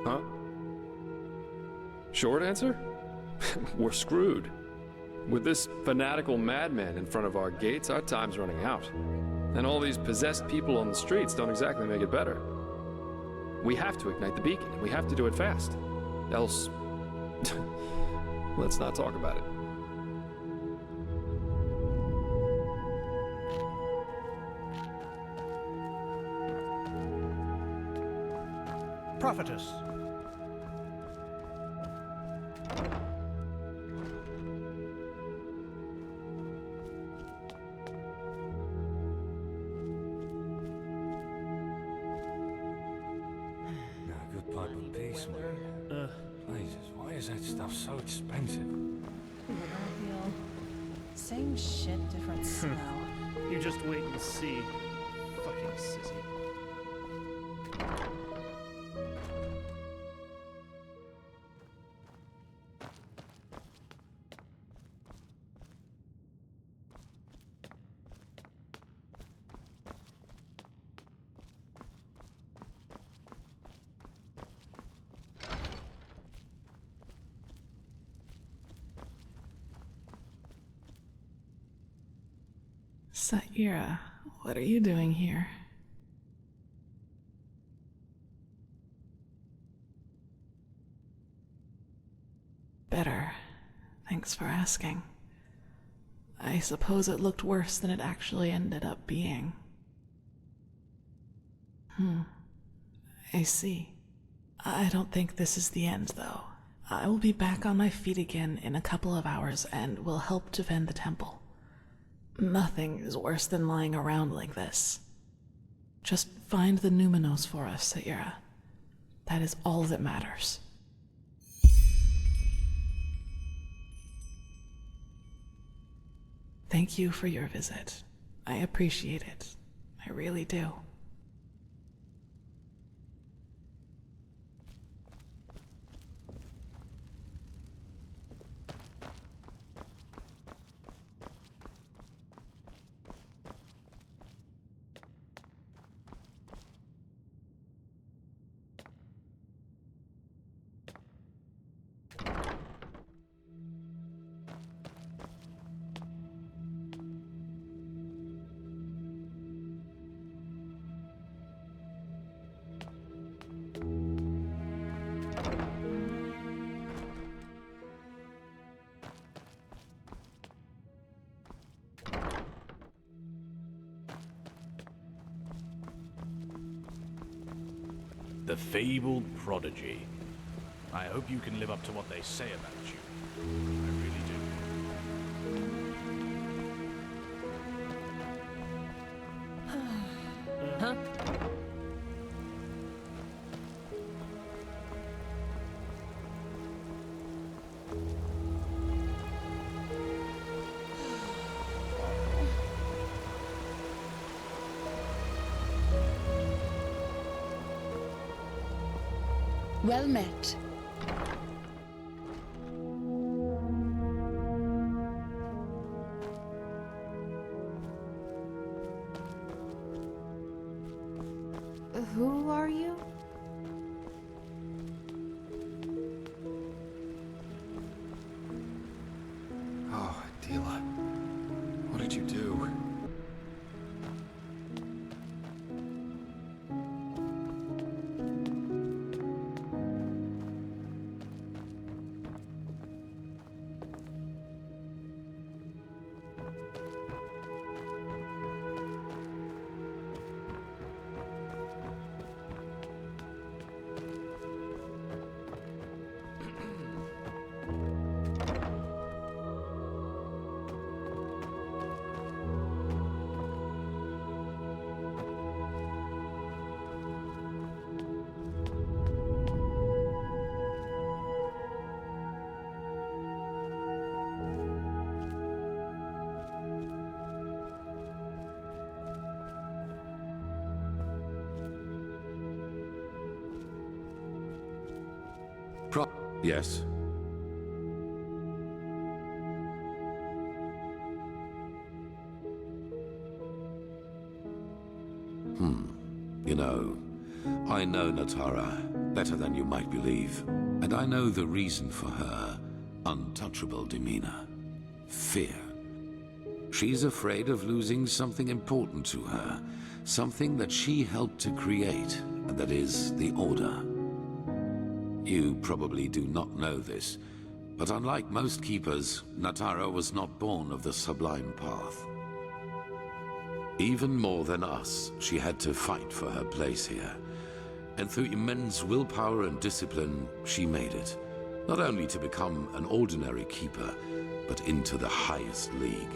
Huh? Short answer? We're screwed. With this fanatical madman in front of our gates, our time's running out. And all these possessed people on the streets don't exactly make it better. We have to ignite the beacon, and we have to do it fast. Else... let's not talk about it. Prophetess. Good pipe of peace, mate. Jesus, why is that stuff so expensive? Same shit, different smell. You just wait and see. Fucking sissy. Saira, what are you doing here? Better. Thanks for asking. I suppose it looked worse than it actually ended up being. I see. I don't think this is the end, though. I will be back on my feet again in a couple of hours and will help defend the temple. Nothing is worse than lying around like this. Just find the Numinos for us, Saira. That is all that matters. Thank you for your visit. I appreciate it. I really do. The fabled prodigy. I hope you can live up to what they say about you. I really do. Huh? Well met. Who are you? Oh, Adila. What did you do? Yes. You know, I know Natara better than you might believe, and I know the reason for her untouchable demeanor. Fear. She's afraid of losing something important to her, something that she helped to create, and that is the Order. You probably do not know this, but unlike most keepers, Natara was not born of the Sublime Path. Even more than us, she had to fight for her place here. And through immense willpower and discipline, she made it. Not only to become an ordinary keeper, but into the highest league.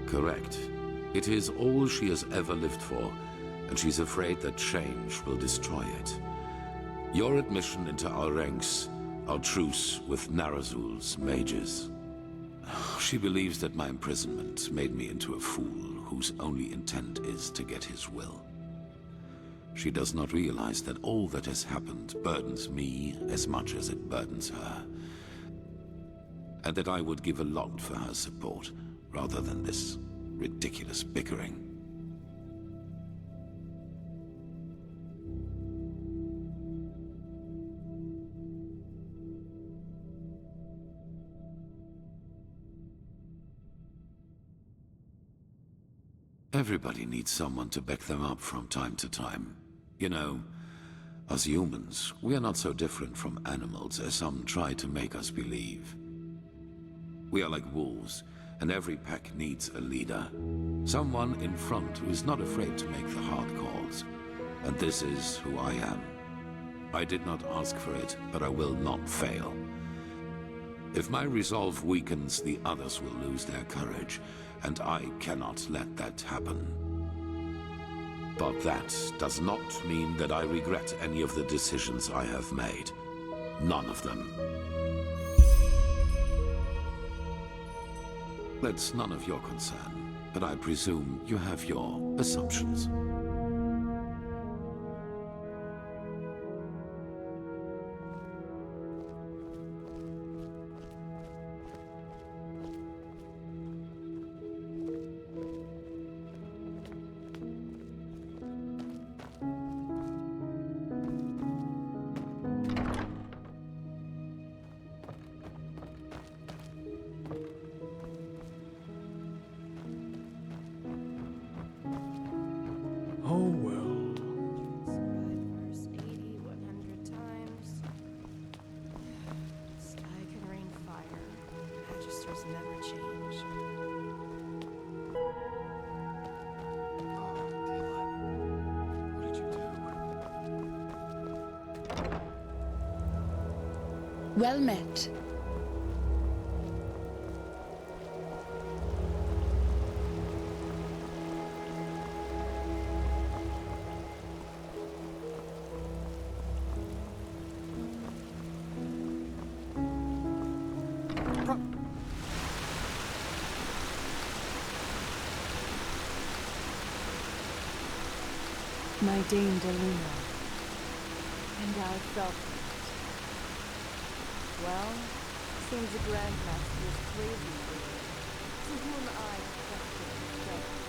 Correct. It is all she has ever lived for, and she's afraid that change will destroy it. Your admission into our ranks, our truce with Narazul's mages. She believes that my imprisonment made me into a fool whose only intent is to get his will. She does not realize that all that has happened burdens me as much as it burdens her, and that I would give a lot for her support rather than this ridiculous bickering. Everybody needs someone to back them up from time to time. You know, as humans, we are not so different from animals as some try to make us believe. We are like wolves, and every pack needs a leader. Someone in front who is not afraid to make the hard calls. And this is who I am. I did not ask for it, but I will not fail. If my resolve weakens, the others will lose their courage, and I cannot let that happen. But that does not mean that I regret any of the decisions I have made. None of them. That's none of your concern, but I presume you have your assumptions. Oh well. Verse 80, 100 times. Sky can rain fire. Magisters never change. What did you do? Well met. My Dame Deluna, and I felt it. Well, seems the Grandmaster is crazy for me, to whom I trusted judgment.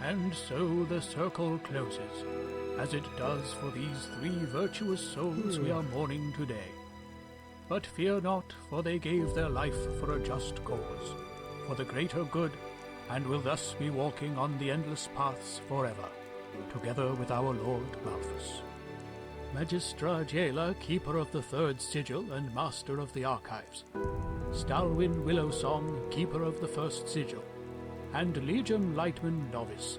And so the circle closes, as it does for these three virtuous souls we are mourning today. But fear not, for they gave their life for a just cause, for the greater good, and will thus be walking on the endless paths forever, together with our Lord Malthus. Magistra Jaela, keeper of the third sigil and master of the archives. Stalwyn Willowsong, keeper of the first sigil, and Legion Lightman, novice.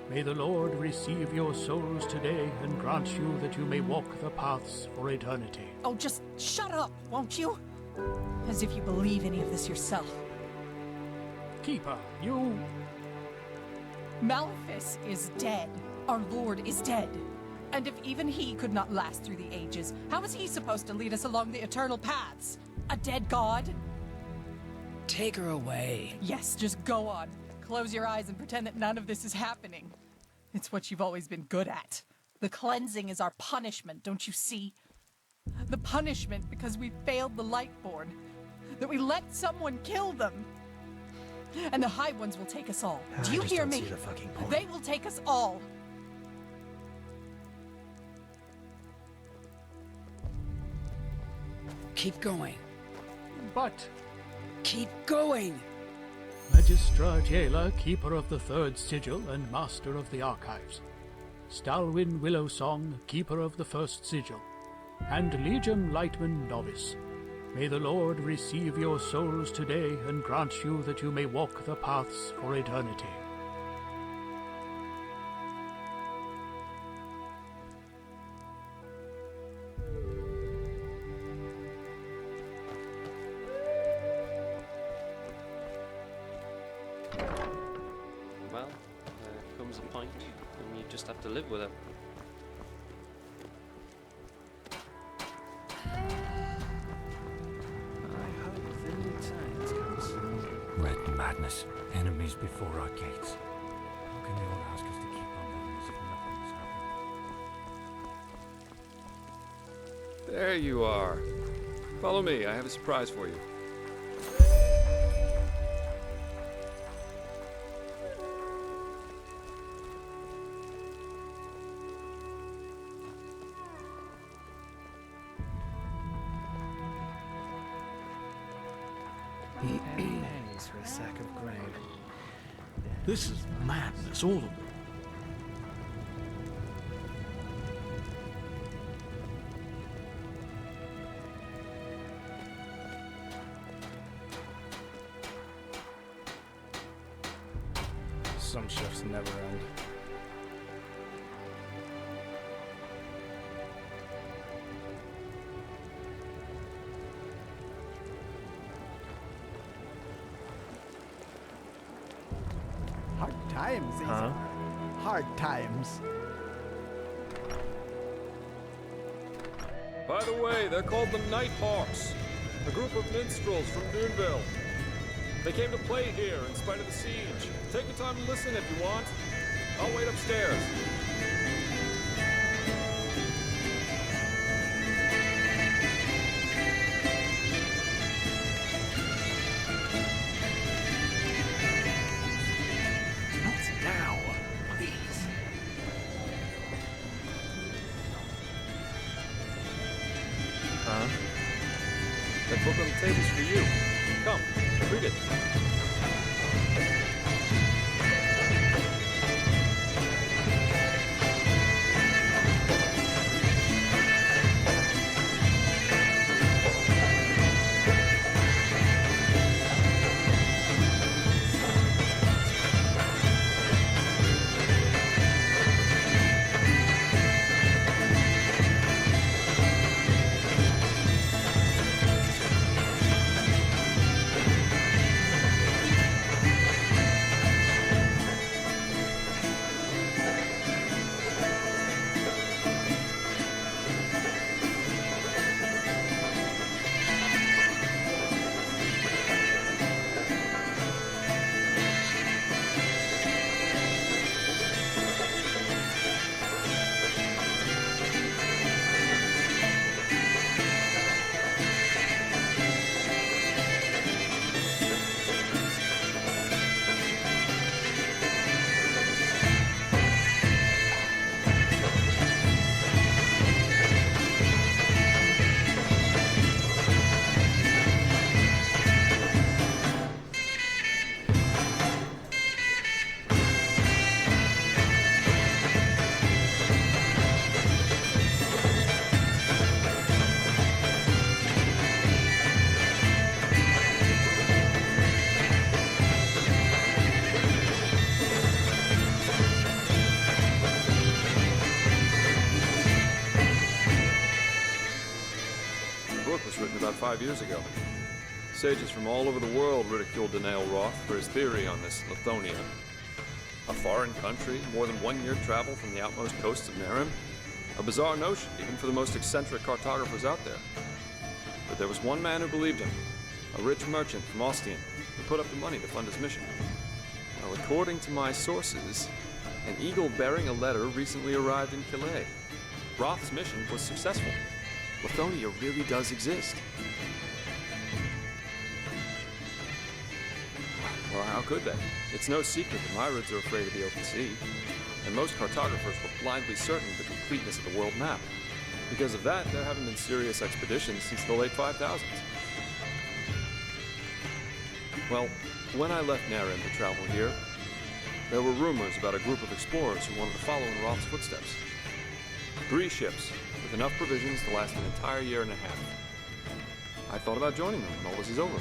May the Lord receive your souls today and grant you that you may walk the paths for eternity. Oh, just shut up, won't you? As if you believe any of this yourself. Keeper, you... Malthus is dead. Our Lord is dead. And if even he could not last through the ages, how is he supposed to lead us along the eternal paths? A dead god? Take her away. Yes, just go on. Close your eyes and pretend that none of this is happening. It's what you've always been good at. The cleansing is our punishment, don't you see? The punishment because we failed the Lightborn. That we let someone kill them. And the High Ones will take us all. Do you hear me? They will take us all. Keep going. But... Keep going! Magistra Jaela, Keeper of the Third Sigil and Master of the Archives. Stalwyn Willowsong, Keeper of the First Sigil. And Legion Lightman Novice. May the Lord receive your souls today and grant you that you may walk the paths for eternity. Well, there comes a point when you just have to live with it. Red madness. Enemies before our gates. How can they all ask us to keep on living as if nothing has happened? There you are. Follow me, I have a surprise for you. Pennies for a sack of grain. This is madness, all of it. Some shifts never end. Hard times, these are. Hard times. By the way, they're called the Nighthawks, a group of minstrels from Duneville. They came to play here in spite of the siege. Take your time to listen if you want. I'll wait upstairs. Not now, please. Huh? That book on the table's for you. Come, read it. Written about 5 years ago. Sages from all over the world ridiculed Dal'Varek for his theory on this Lithonia. A foreign country, more than 1 year travel from the outmost coasts of Narim. A bizarre notion, even for the most eccentric cartographers out there. But there was one man who believed him, a rich merchant from Ostian, who put up the money to fund his mission. Well, according to my sources, an eagle bearing a letter recently arrived in Calais. Roth's mission was successful. Lithonia really does exist. Well, how could they? It's no secret the Myrids are afraid of the open sea, and most cartographers were blindly certain of the completeness of the world map. Because of that, there haven't been serious expeditions since the late 5000s. Well, when I left Naren to travel here, there were rumors about a group of explorers who wanted to follow in Roth's footsteps. 3 ships, with enough provisions to last an entire year and a half. I thought about joining them when all this is over.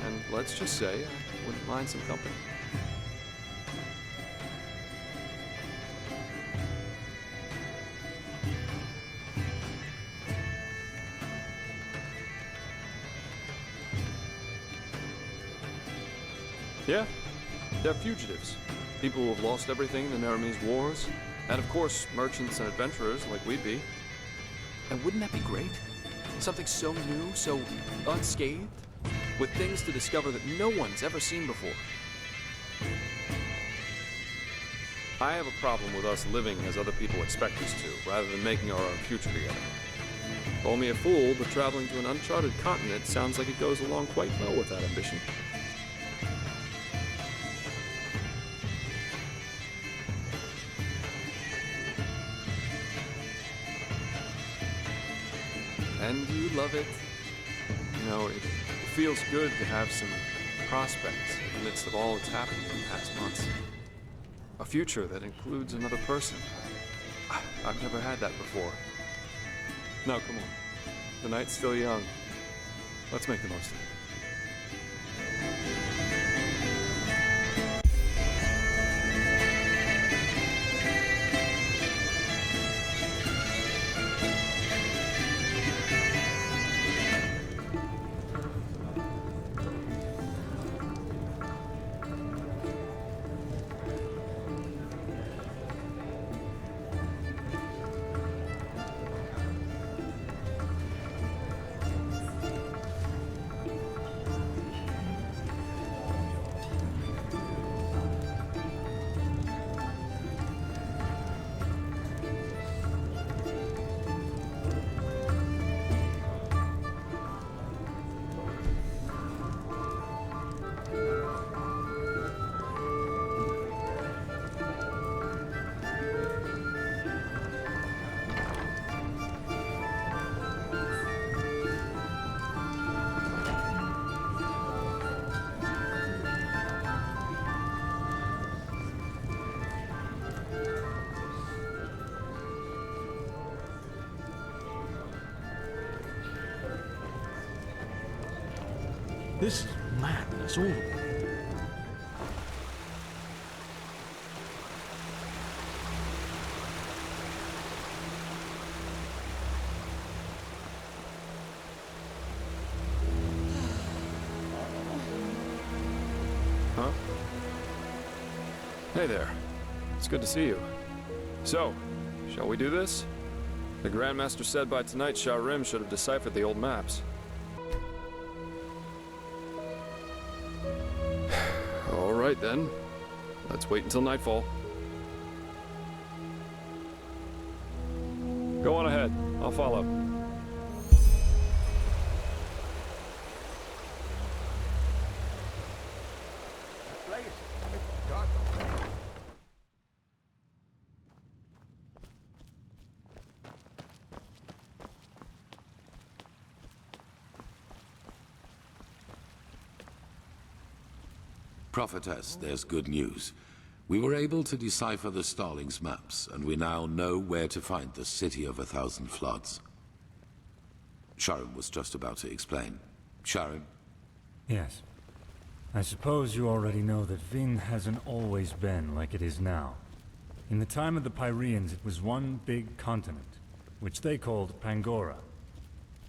And let's just say I wouldn't mind some company. Yeah, they're fugitives. People who have lost everything in the Naramese wars. And of course, merchants and adventurers like we'd be. And wouldn't that be great? Something so new, so unscathed, with things to discover that no one's ever seen before. I have a problem with us living as other people expect us to, rather than making our own future together. Call me a fool, but traveling to an uncharted continent sounds like it goes along quite well with that ambition. And you love it. You know, it feels good to have some prospects in the midst of all that's happened in the past months. A future that includes another person. I've never had that before. Now, come on. The night's still young. Let's make the most of it. This is madness, all of it. Huh? Hey there. It's good to see you. So, shall we do this? The Grandmaster said by tonight Skyrim should have deciphered the old maps. All right then. Let's wait until nightfall. Go on ahead. I'll follow. Prophetess, there's good news. We were able to decipher the Starling's maps, and we now know where to find the City of 1,000 Floods. Sharon was just about to explain. Sharon? Yes. I suppose you already know that Vin hasn't always been like it is now. In the time of the Pyreans, it was one big continent, which they called Pangora.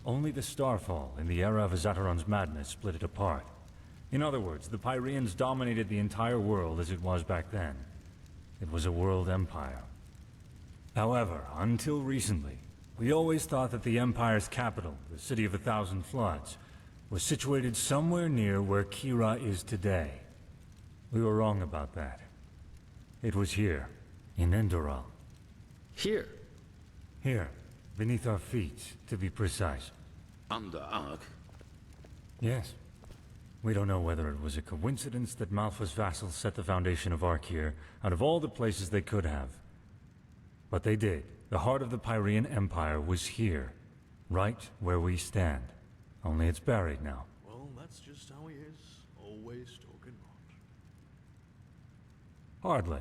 Only the Starfall in the era of Azataron's madness split it apart. In other words, the Pyreans dominated the entire world as it was back then. It was a world empire. However, until recently, we always thought that the Empire's capital, the City of 1,000 Floods, was situated somewhere near where Kira is today. We were wrong about that. It was here, in Enderal. Here? Here, Beneath our feet, to be precise. Under Ark? Yes. We don't know whether it was a coincidence that Malfa's vassals set the foundation of Ark here, out of all the places they could have. But they did. The heart of the Pyrean Empire was here, right where we stand. Only it's buried now. Well, that's just how he is. Always talking rot. Hardly.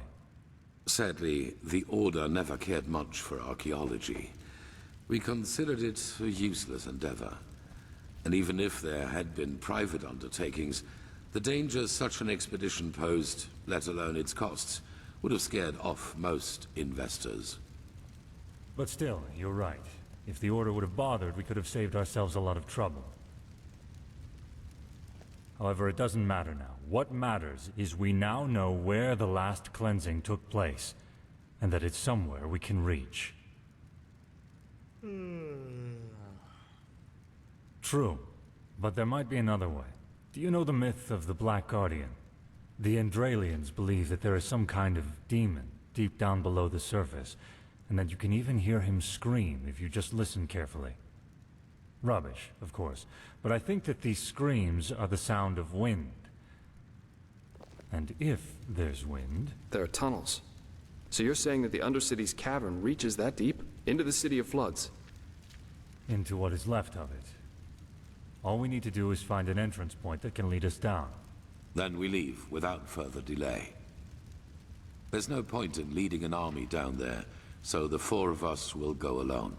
Sadly, the Order never cared much for archaeology. We considered it a useless endeavor. And even if there had been private undertakings, the dangers such an expedition posed, let alone its costs, would have scared off most investors. But still, you're right. If the Order would have bothered, we could have saved ourselves a lot of trouble. However, it doesn't matter now. What matters is we now know where the last cleansing took place, and that it's somewhere we can reach. True, but there might be another way. Do you know the myth of the Black Guardian? The Endralians believe that there is some kind of demon deep down below the surface, and that you can even hear him scream if you just listen carefully. Rubbish, of course, but I think that these screams are the sound of wind. And if there's wind... There are tunnels. So you're saying that the Undercity's cavern reaches that deep? Into the City of Floods? Into what is left of it. All we need to do is find an entrance point that can lead us down. Then we leave without further delay. There's no point in leading an army down there, so the four of us will go alone.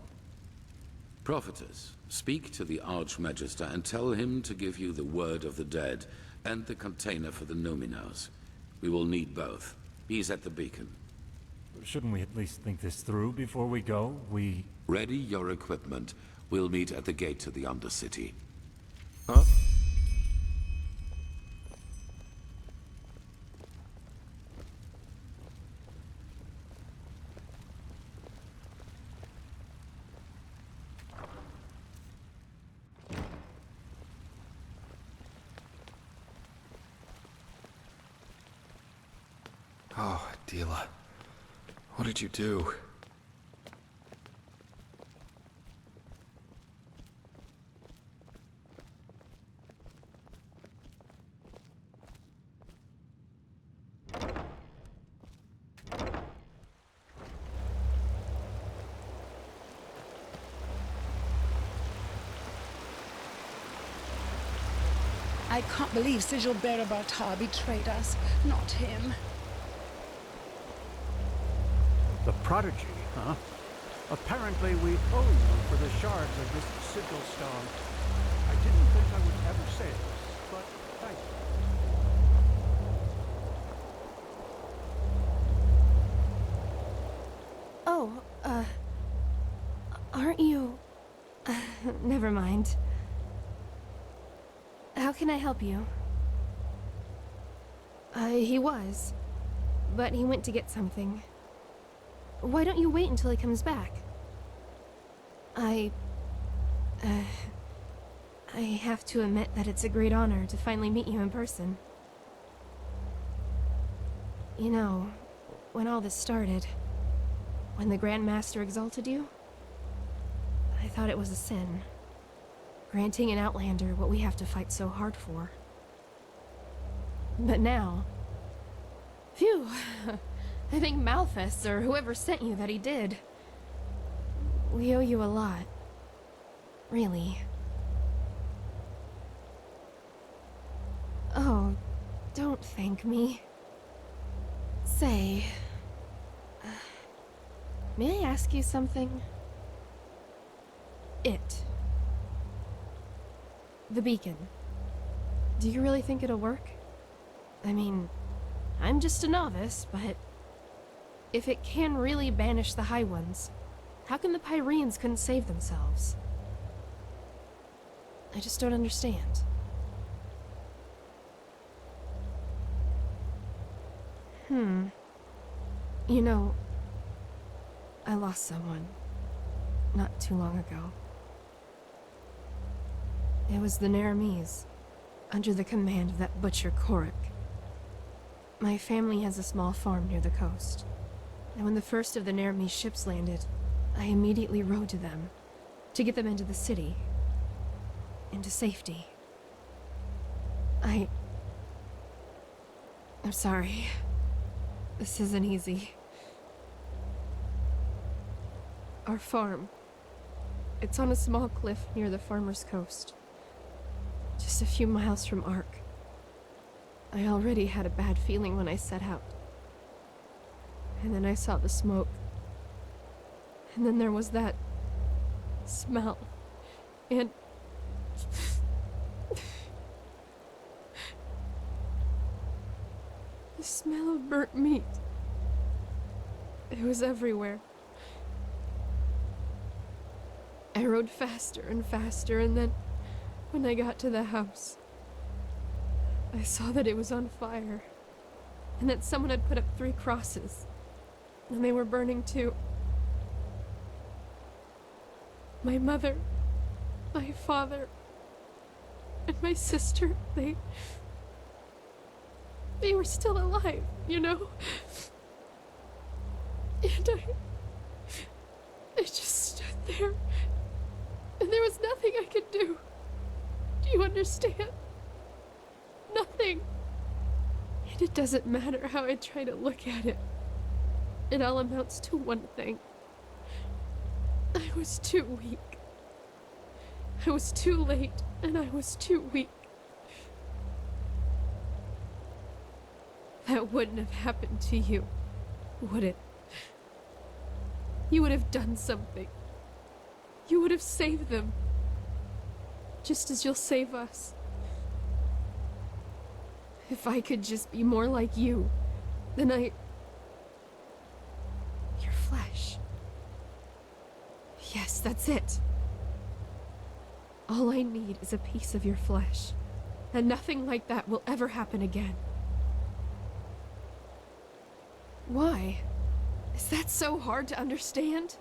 Prophetess, speak to the Archmagister and tell him to give you the word of the dead and the container for the Numinos. We will need both. He's at the beacon. Shouldn't we at least think this through before we go? Ready your equipment. We'll meet at the gate to the Undercity. Huh? Oh, Adila. What did you do? I can't believe Sigil Berabatar betrayed us. Not him. The Prodigy, huh? Apparently we owe you for the shards of this sigil stone. I didn't think I would ever say this, but thank you. Oh, aren't you... never mind. How can I help you? He was. But he went to get something. Why don't you wait until he comes back? I have to admit that it's a great honor to finally meet you in person. You know, when all this started, when the Grand Master exalted you, I thought it was a sin. Granting an Outlander what we have to fight so hard for. But now... Phew! I think Malthus, or whoever sent you, that he did. We owe you a lot. Really. Oh, don't thank me. Say... may I ask you something? The beacon. Do you really think it'll work? I mean, I'm just a novice, but... if it can really banish the High Ones, how come the Pyreans couldn't save themselves? I just don't understand. You know, I lost someone not too long ago. It was the Naramis, under the command of that butcher Korik. My family has a small farm near the coast, and when the first of the Naramis ships landed, I immediately rode to them, to get them into the city, into safety. I'm sorry. This isn't easy. Our farm. It's on a small cliff near the farmer's coast. Just a few miles from Ark. I already had a bad feeling when I set out. And then I saw the smoke. And then there was that smell. And the smell of burnt meat. It was everywhere. I rode faster and faster, and then when I got to the house, I saw that it was on fire, and that someone had put up 3 crosses, and they were burning too. My mother, my father, and my sister, they were still alive, you know? And I just stood there, and there was nothing I could do. Do you understand? Nothing. And it doesn't matter how I try to look at it. It all amounts to one thing. I was too weak. I was too late, and I was too weak. That wouldn't have happened to you, would it? You would have done something. You would have saved them. Just as you'll save us. If I could just be more like you, then Your flesh. Yes, that's it. All I need is a piece of your flesh. And nothing like that will ever happen again. Why? Is that so hard to understand?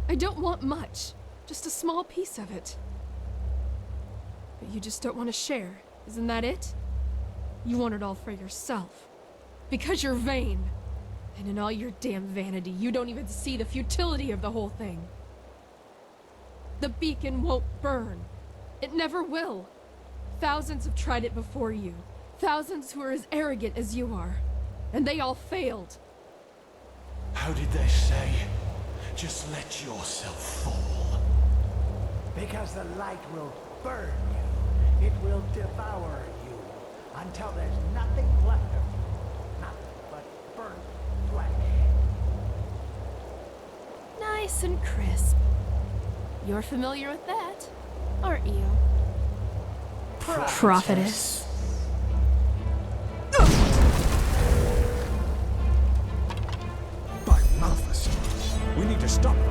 I don't want much, just a small piece of it. But you just don't want to share, isn't that it? You want it all for yourself. Because you're vain. And in all your damn vanity, you don't even see the futility of the whole thing. The beacon won't burn. It never will. Thousands have tried it before you. Thousands who are as arrogant as you are. And they all failed. How did they say? Just let yourself fall. Because the light will burn you. It will devour you. Until there's nothing left of you. Nothing but burnt flesh. Nice and crisp. You're familiar with that, aren't you? Prophetess. By Malthus, we need to stop them.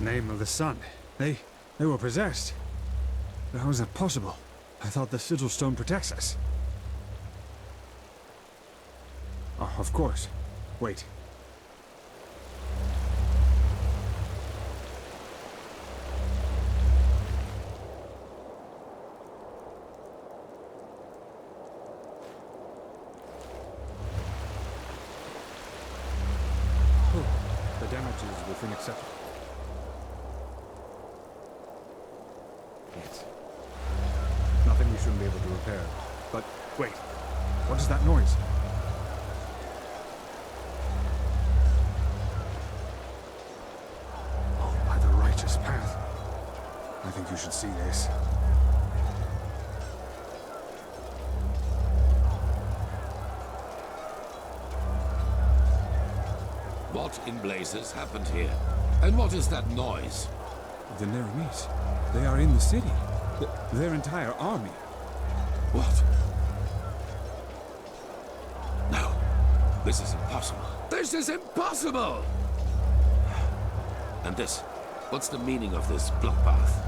Name of the sun. They were possessed. But how is that possible? I thought the sigil stone protects us. Oh, of course. Wait. The damage is within acceptable. Nothing we shouldn't be able to repair. But wait, what is that noise? Oh, by the righteous path. I think you should see this. What in blazes happened here? And what is that noise? The Neramis. They are in the city. Their entire army. What? No. This is impossible. This is impossible! And this? What's the meaning of this bloodbath?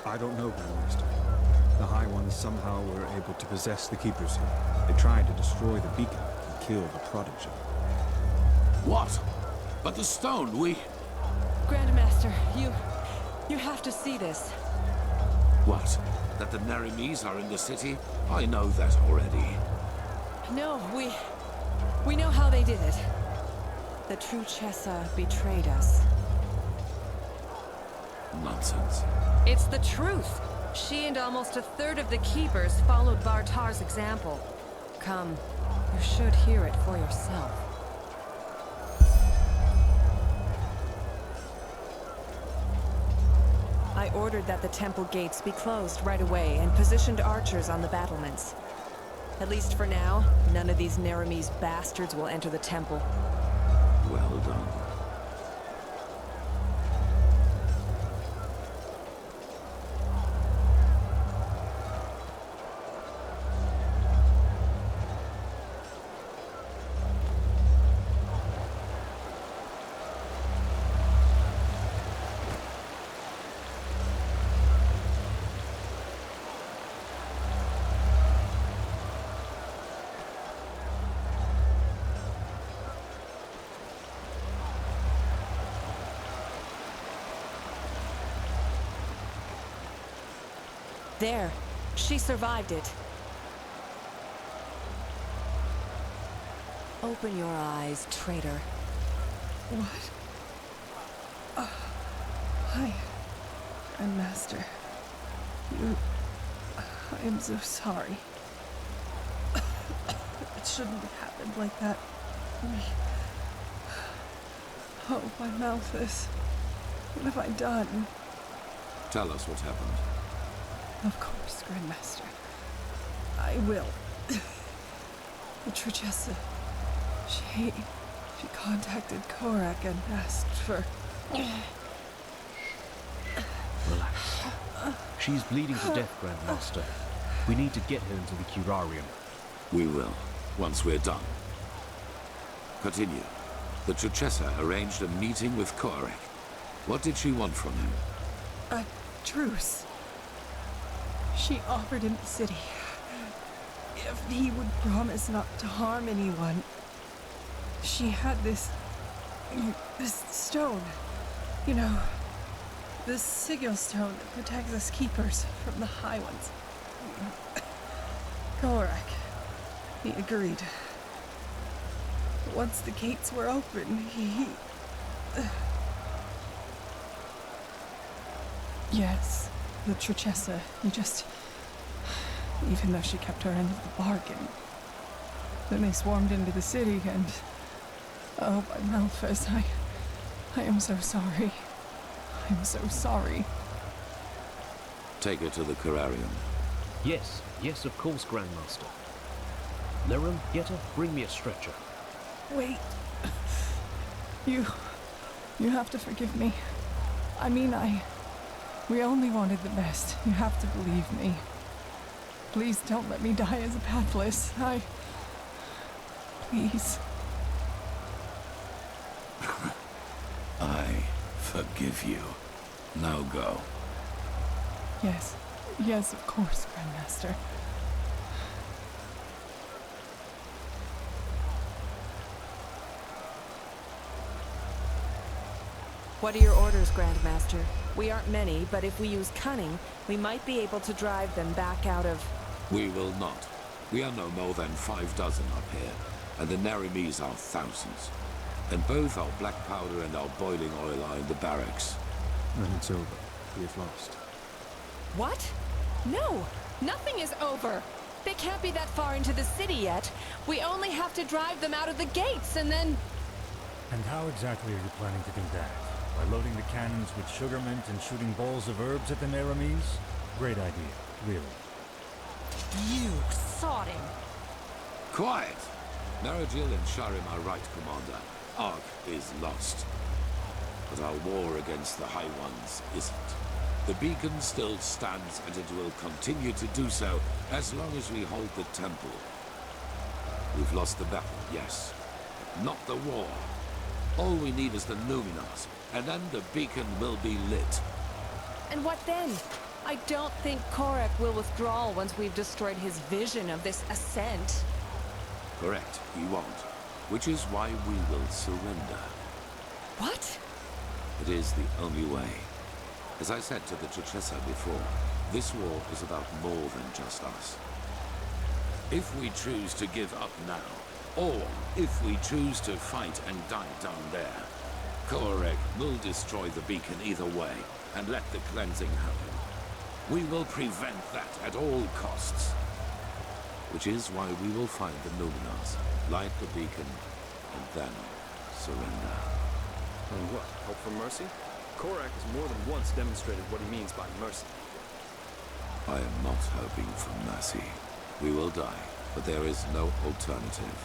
I don't know, Grandmaster. The High Ones somehow were able to possess the Keepers here. They tried to destroy the beacon and kill the Prodigy. What? But the stone, we... Grandmaster, you have to see this. What? That the Neramis are in the city? I know that already. No, we know how they did it. The true Chessa betrayed us. Nonsense. It's the truth. She and almost a third of the Keepers followed Bartar's example. Come, you should hear it for yourself. I ordered that the temple gates be closed right away and positioned archers on the battlements. At least for now, none of these Neramis bastards will enter the temple. Well done. There. She survived it. Open your eyes, traitor. What? Hi, Grandmaster. I am so sorry. It shouldn't have happened like that. Oh, my mouth is... What have I done? Tell us what happened. Of course, Grandmaster. I will. The Chessa, she contacted Korak and asked for... Relax. She's bleeding to death, Grandmaster. We need to get her into the curarium. We will, once we're done. Continue. The Chessa arranged a meeting with Korak. What did she want from him? A truce. She offered him the city if he would promise not to harm anyone. She had this stone, you know, this sigil stone that protects us keepers from the High Ones. Korak, he agreed. Once the gates were open, he... Yes, the Chessa, he just... Even though she kept her end of the bargain. Then they swarmed into the city and... Oh, my Malphas, I am so sorry. I'm so sorry. Take her to the curarium. Yes, yes, of course, Grandmaster. Lirim, Yetta, bring me a stretcher. Wait. You have to forgive me. I mean, we only wanted the best. You have to believe me. Please don't let me die as a pathless. Please. I forgive you. Now go. Yes. Yes, of course, Grandmaster. What are your orders, Grandmaster? We aren't many, but if we use cunning, we might be able to drive them back out of... We will not. We are no more than 6 up here, and the Neramis are thousands. And both our black powder and our boiling oil are in the barracks. Then it's over. We have lost. What? No! Nothing is over! They can't be that far into the city yet. We only have to drive them out of the gates, and then... And how exactly are you planning to do that? By loading the cannons with sugar mint and shooting balls of herbs at the Neramis? Great idea, really. You sod him! Quiet! Narajil and Sharim are right, Commander. Ark is lost. But our war against the High Ones isn't. The beacon still stands, and it will continue to do so as long as we hold the temple. We've lost the battle, yes, but not the war. All we need is the Numenors, and then the beacon will be lit. And what then? I don't think Korek will withdraw once we've destroyed his vision of this ascent. Correct, he won't. Which is why we will surrender. What? It is the only way. As I said to the Trechesa before, this war is about more than just us. If we choose to give up now, or if we choose to fight and die down there, Korek will destroy the beacon either way, and let the cleansing happen. We will prevent that at all costs. Which is why we will find the Numenors, light the beacon, and then surrender. And what, hope for mercy? Korek has more than once demonstrated what he means by mercy. I am not hoping for mercy. We will die, but there is no alternative.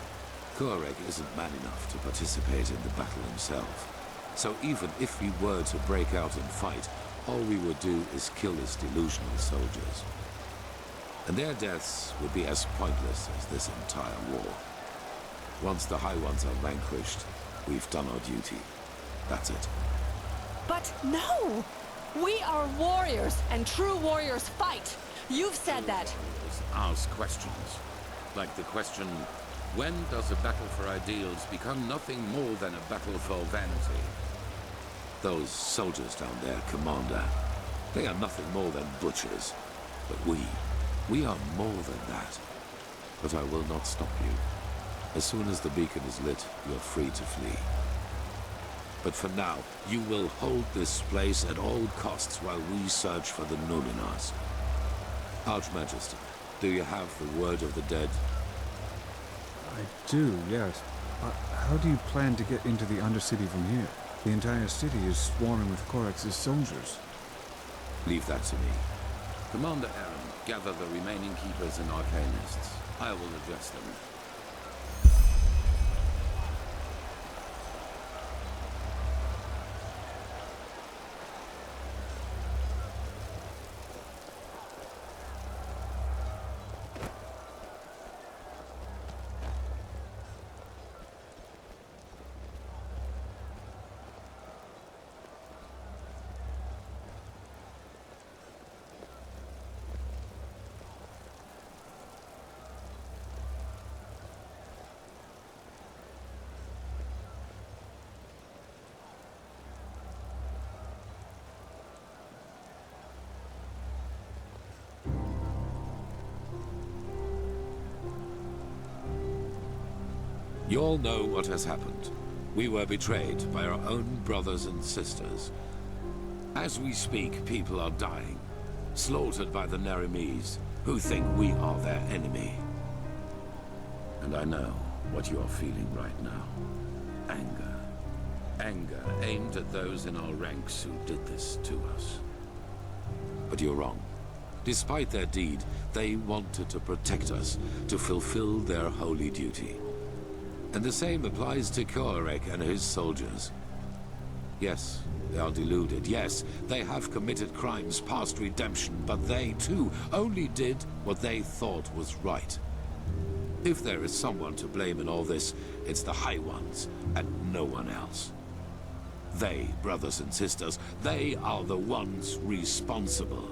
Korek isn't man enough to participate in the battle himself. So even if we were to break out and fight, all we would do is kill his delusional soldiers. And their deaths would be as pointless as this entire war. Once the High Ones are vanquished, we've done our duty. That's it. But no! We are warriors, and true warriors fight! You've said that! Ask questions. Like the question, when does a battle for ideals become nothing more than a battle for vanity? Those soldiers down there, Commander, they are nothing more than butchers. But we are more than that. But I will not stop you. As soon as the beacon is lit, you're free to flee. But for now, you will hold this place at all costs while we search for the Numenors. Archmagister, do you have the word of the dead? I do, yes. How do you plan to get into the Undercity from here? The entire city is swarming with Korek's soldiers. Leave that to me. Commander Aaron, gather the remaining keepers and arcanists. I will address them. You all know what has happened. We were betrayed by our own brothers and sisters. As we speak, people are dying, slaughtered by the Nerimes, who think we are their enemy. And I know what you are feeling right now. Anger. Anger aimed at those in our ranks who did this to us. But you're wrong. Despite their deed, they wanted to protect us, to fulfill their holy duty. And the same applies to Korek and his soldiers. Yes, they are deluded. Yes, they have committed crimes past redemption, but they, too, only did what they thought was right. If there is someone to blame in all this, it's the High Ones, and no one else. They, brothers and sisters, they are the ones responsible.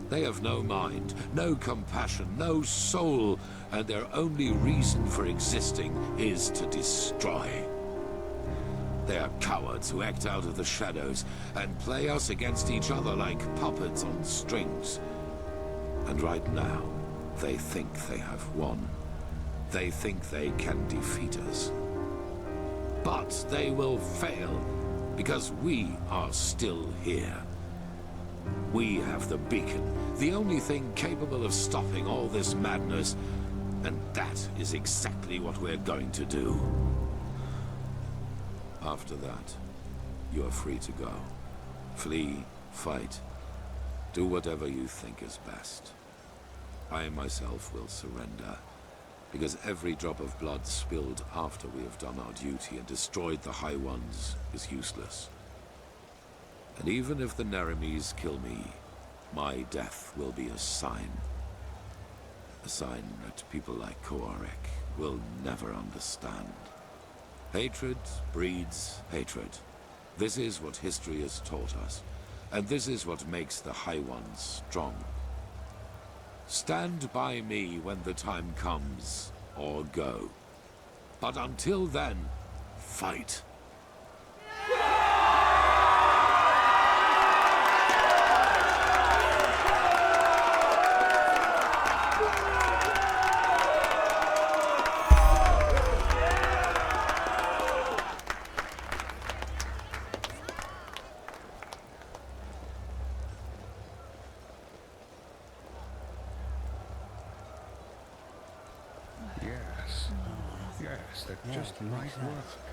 They have no mind, no compassion, no soul, and their only reason for existing is to destroy. They are cowards who act out of the shadows and play us against each other like puppets on strings. And right now, they think they have won. They think they can defeat us. But they will fail, because we are still here. We have the beacon, the only thing capable of stopping all this madness, and that is exactly what we're going to do. After that, you are free to go. Flee, fight, do whatever you think is best. I myself will surrender, because every drop of blood spilled after we have done our duty and destroyed the High Ones is useless. And even if the Neramis kill me, my death will be a sign. A sign that people like Koarek will never understand. Hatred breeds hatred. This is what history has taught us, and this is what makes the High Ones strong. Stand by me when the time comes, or go. But until then, fight. Yes, that just might work.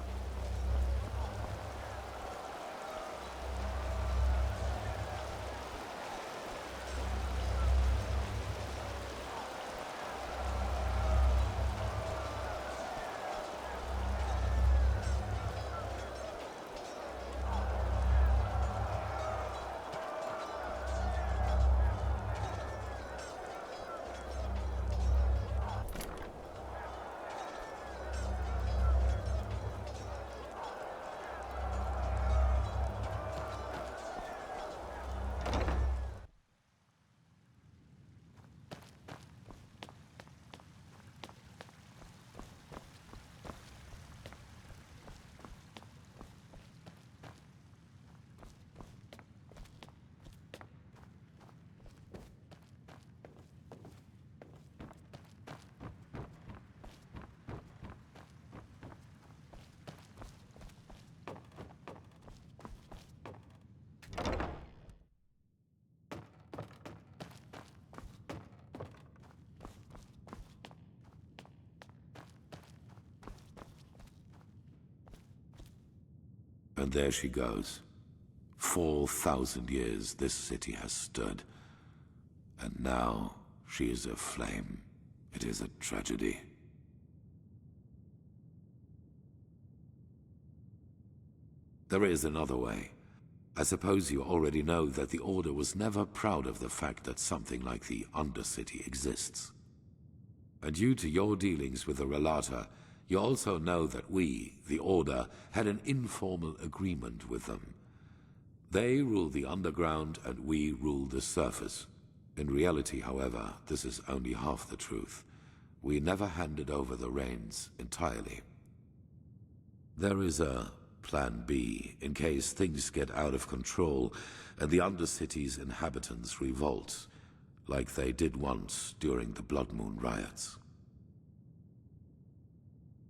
And there she goes. 4,000 years this city has stood. And now she is a flame. It is a tragedy. There is another way. I suppose you already know that the Order was never proud of the fact that something like the Undercity exists. And due to your dealings with the Relata, you also know that we, the Order, had an informal agreement with them. They rule the underground and we rule the surface. In reality, however, this is only half the truth. We never handed over the reins entirely. There is a Plan B in case things get out of control and the Undercity's inhabitants revolt, like they did once during the Blood Moon riots.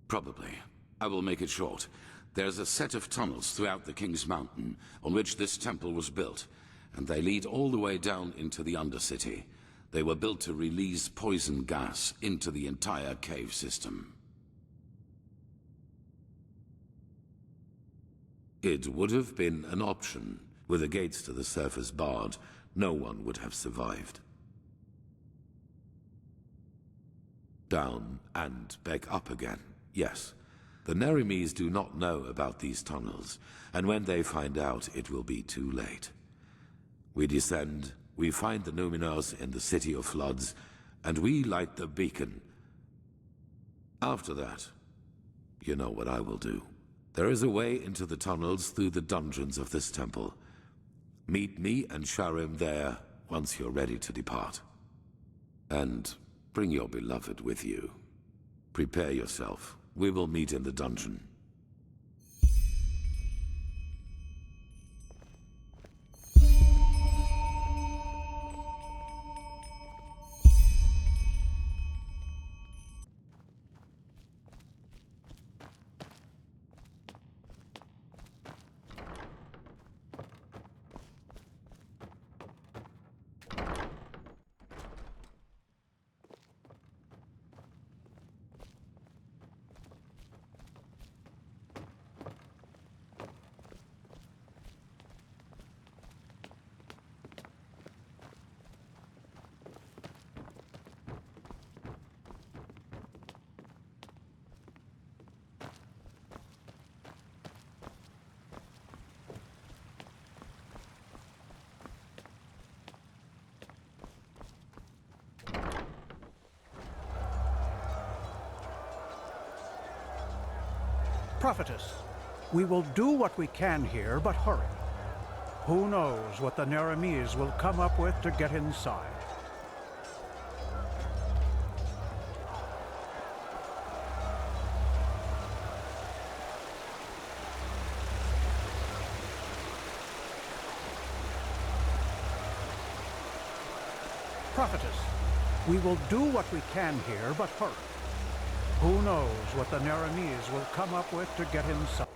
Probably. I will make it short. There's a set of tunnels throughout the King's Mountain on which this temple was built, and they lead all the way down into the Undercity. They were built to release poison gas into the entire cave system. It would have been an option. With the gates to the surface barred, no one would have survived. Down and back up again. Yes, the Neramis do not know about these tunnels, and when they find out, it will be too late. We descend, we find the Numenors in the City of Floods, and we light the beacon. After that, you know what I will do. There is a way into the tunnels through the dungeons of this temple. Meet me and Sharim there once you're ready to depart. And bring your beloved with you. Prepare yourself. We will meet in the dungeon. Prophetess, we will do what we can here, but hurry. Who knows what the Neramis will come up with to get inside? Prophetess, we will do what we can here, but hurry. Who knows what the Neramis will come up with to get inside?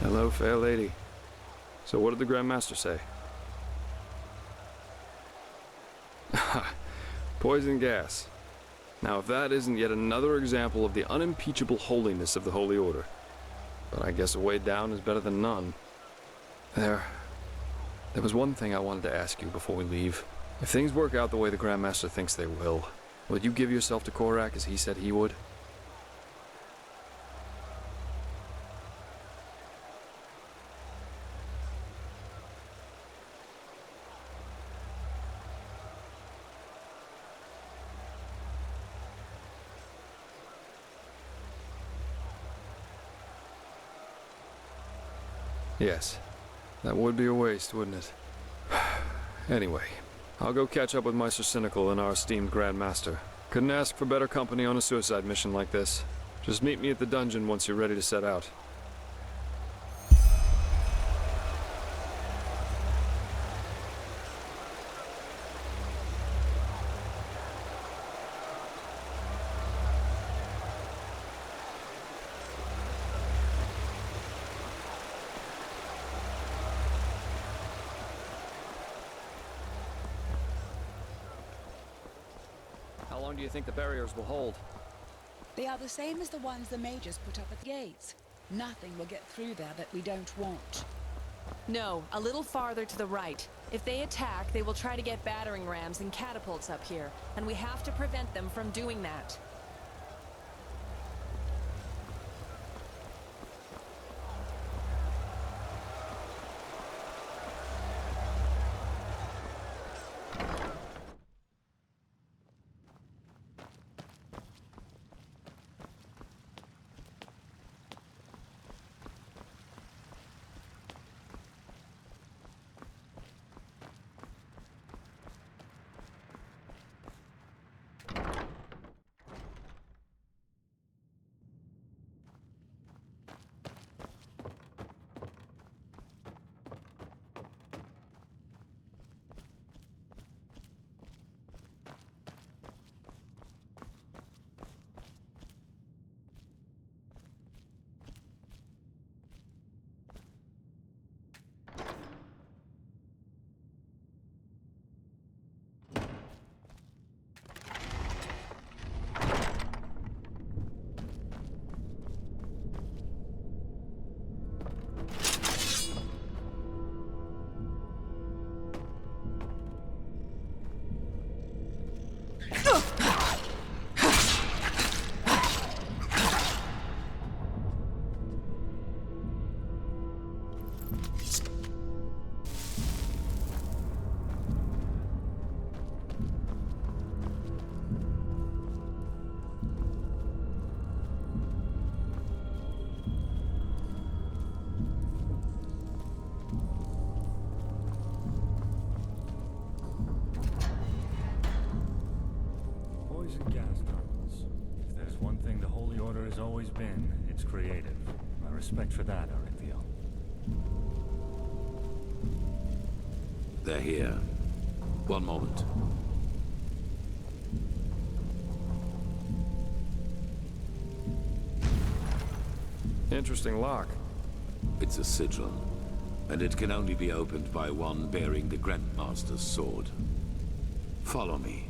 Hello, fair lady. So what did the Grand Master say? Poison gas. Now, if that isn't yet another example of the unimpeachable holiness of the Holy Order. But I guess a way down is better than none. There was one thing I wanted to ask you before we leave. If things work out the way the Grand Master thinks they will you give yourself to Korak as he said he would? Yes. That would be a waste, wouldn't it? Anyway, I'll go catch up with Meister Cynical and our esteemed Grand Master. Couldn't ask for better company on a suicide mission like this. Just meet me at the dungeon once you're ready to set out. How long do you think the barriers will hold? They are the same as the ones the mages put up at the gates. Nothing will get through there that we don't want. No, a little farther to the right. If they attack, they will try to get battering rams and catapults up here, and we have to prevent them from doing that. Always been, it's creative. My respect for that, Arithiel. They're here. One moment. Interesting lock. It's a sigil, and it can only be opened by one bearing the Grandmaster's sword. Follow me.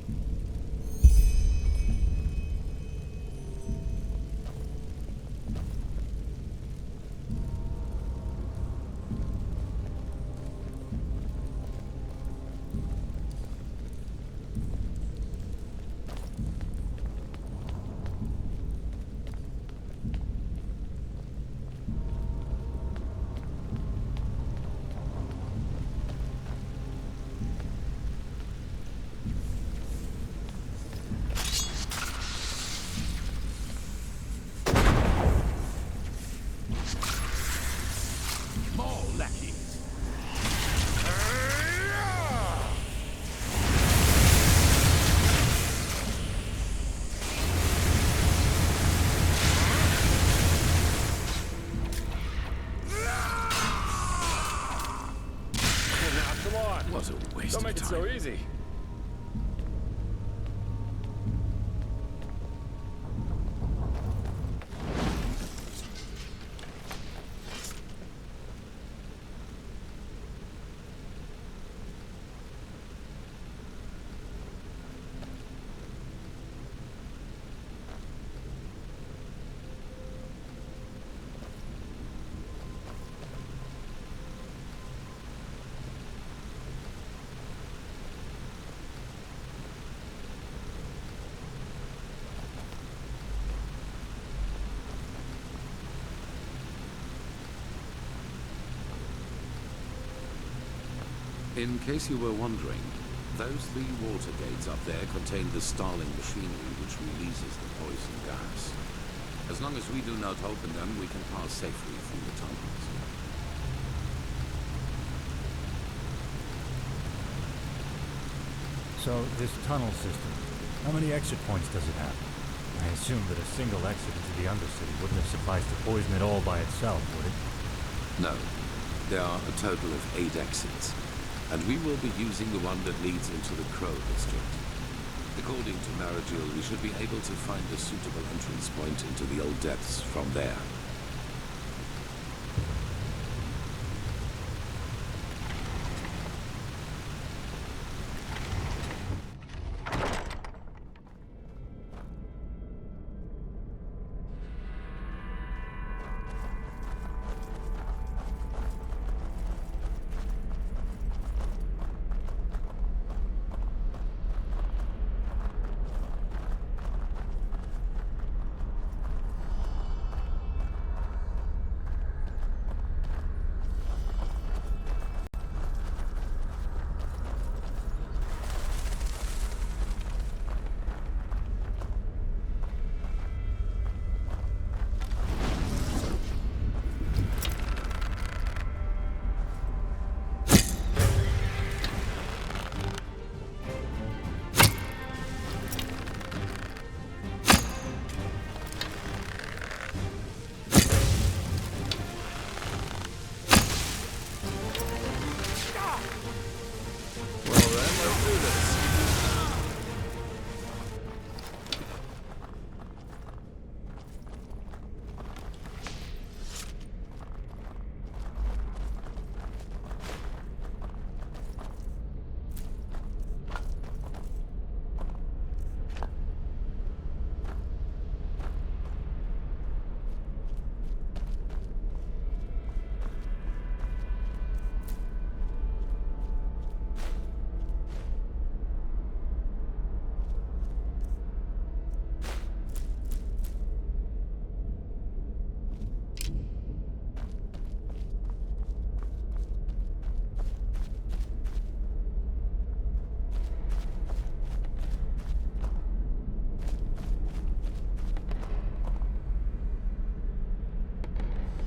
so easy. In case you were wondering, those 3 water gates up there contain the Starling machinery which releases the poison gas. As long as we do not open them, we can pass safely through the tunnels. So, this tunnel system, how many exit points does it have? I assume that a single exit into the Undercity wouldn't have sufficed to poison it all by itself, would it? No. There are a total of 8 exits. And we will be using the one that leads into the Crow District. According to Maragil, we should be able to find a suitable entrance point into the old depths from there.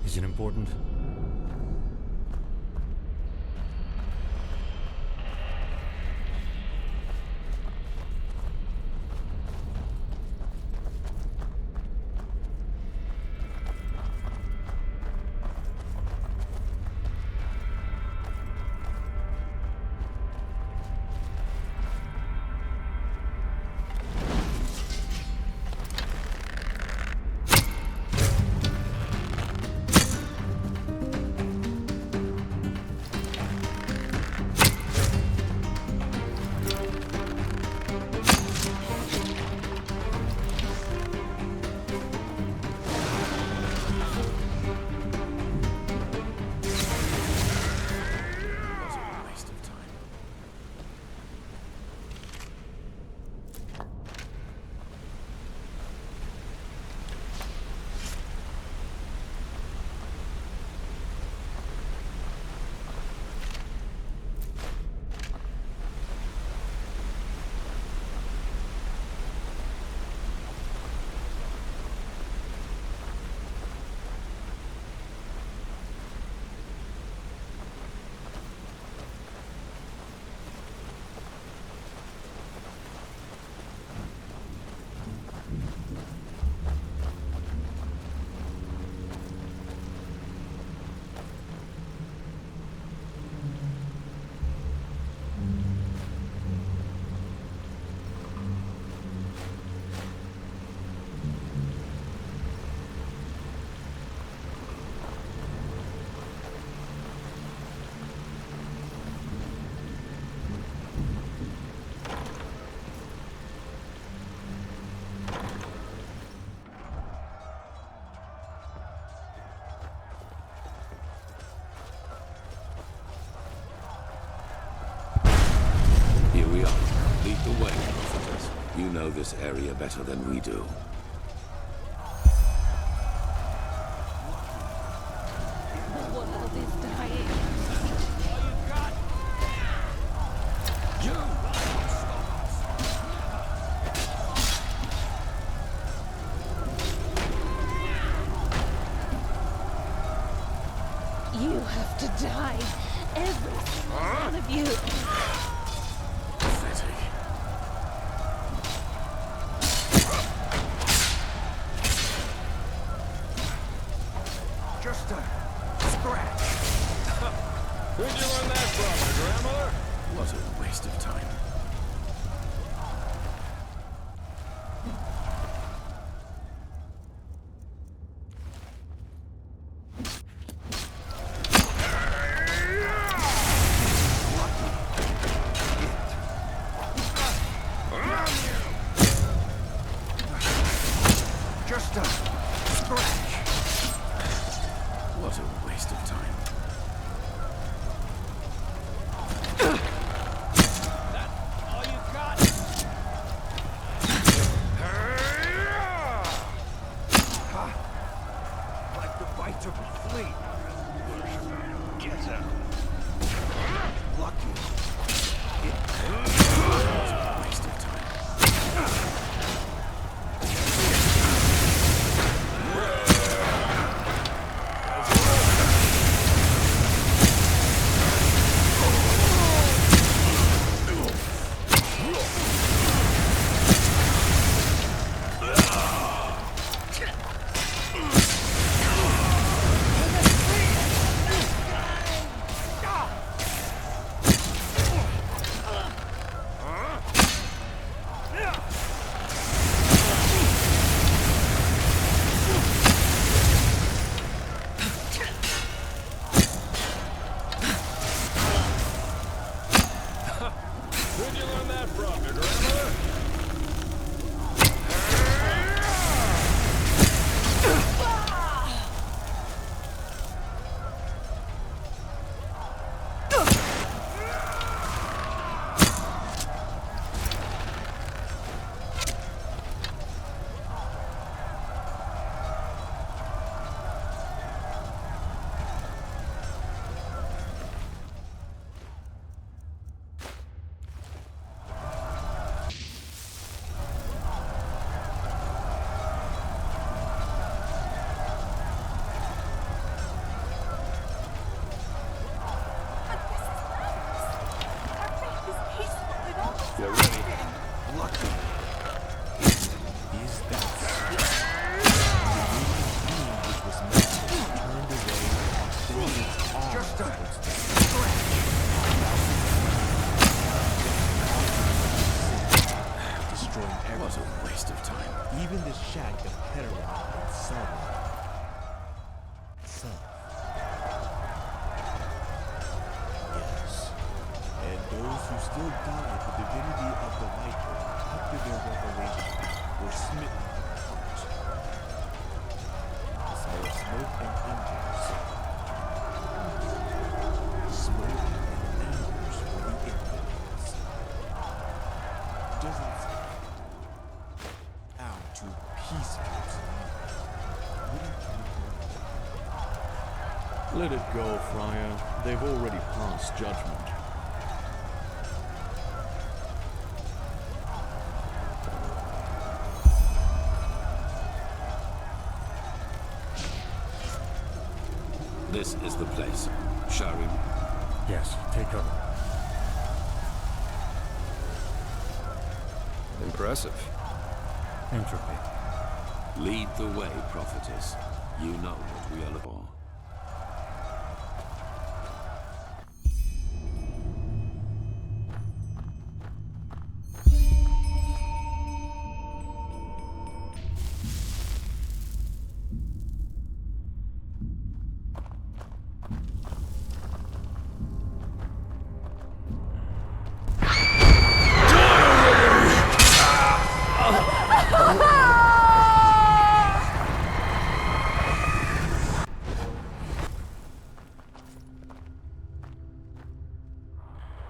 Is it important? the way, prophetess. You know this area better than we do. The world is dying. You have to die. Every single one of you. Pathetic. Just a scratch. Where'd you learn that from, your grandmother? What a waste of time. Just a scratch. What a waste of time. All you got? Like the bite of a flea. Get out. Lucky. What a waste of time. Where'd you learn that from, your grandmother? Get ready. Lucky. Is that which was turned away and Just a destroying everything. What a waste of time. Even the shack of Enderal itself. Yes. And those who still doubted the divinity of the light after their revelation were smitten apart. Desire smoke and embers. Smoke and embers for the infidels. Doesn't out to peacekeepers. Let it go, Friar. They've already passed judgment. This is the place. Shards. Yes, take cover. Impressive. Entropy. Lead the way, prophetess. You know what we are looking for.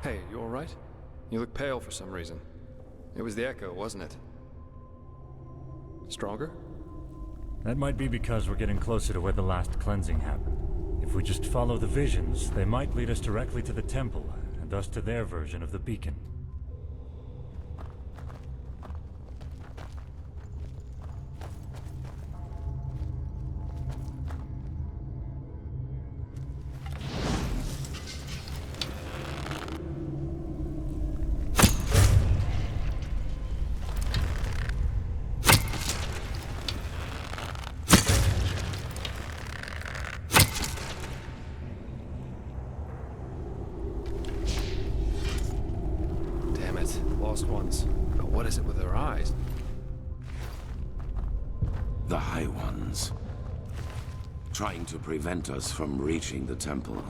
Hey, you alright? You look pale for some reason. It was the echo, wasn't it? Stronger? That might be because we're getting closer to where the last cleansing happened. If we just follow the visions, they might lead us directly to the temple, and thus to their version of the beacon. Lost ones. But what is it with their eyes? The High Ones. Trying to prevent us from reaching the temple.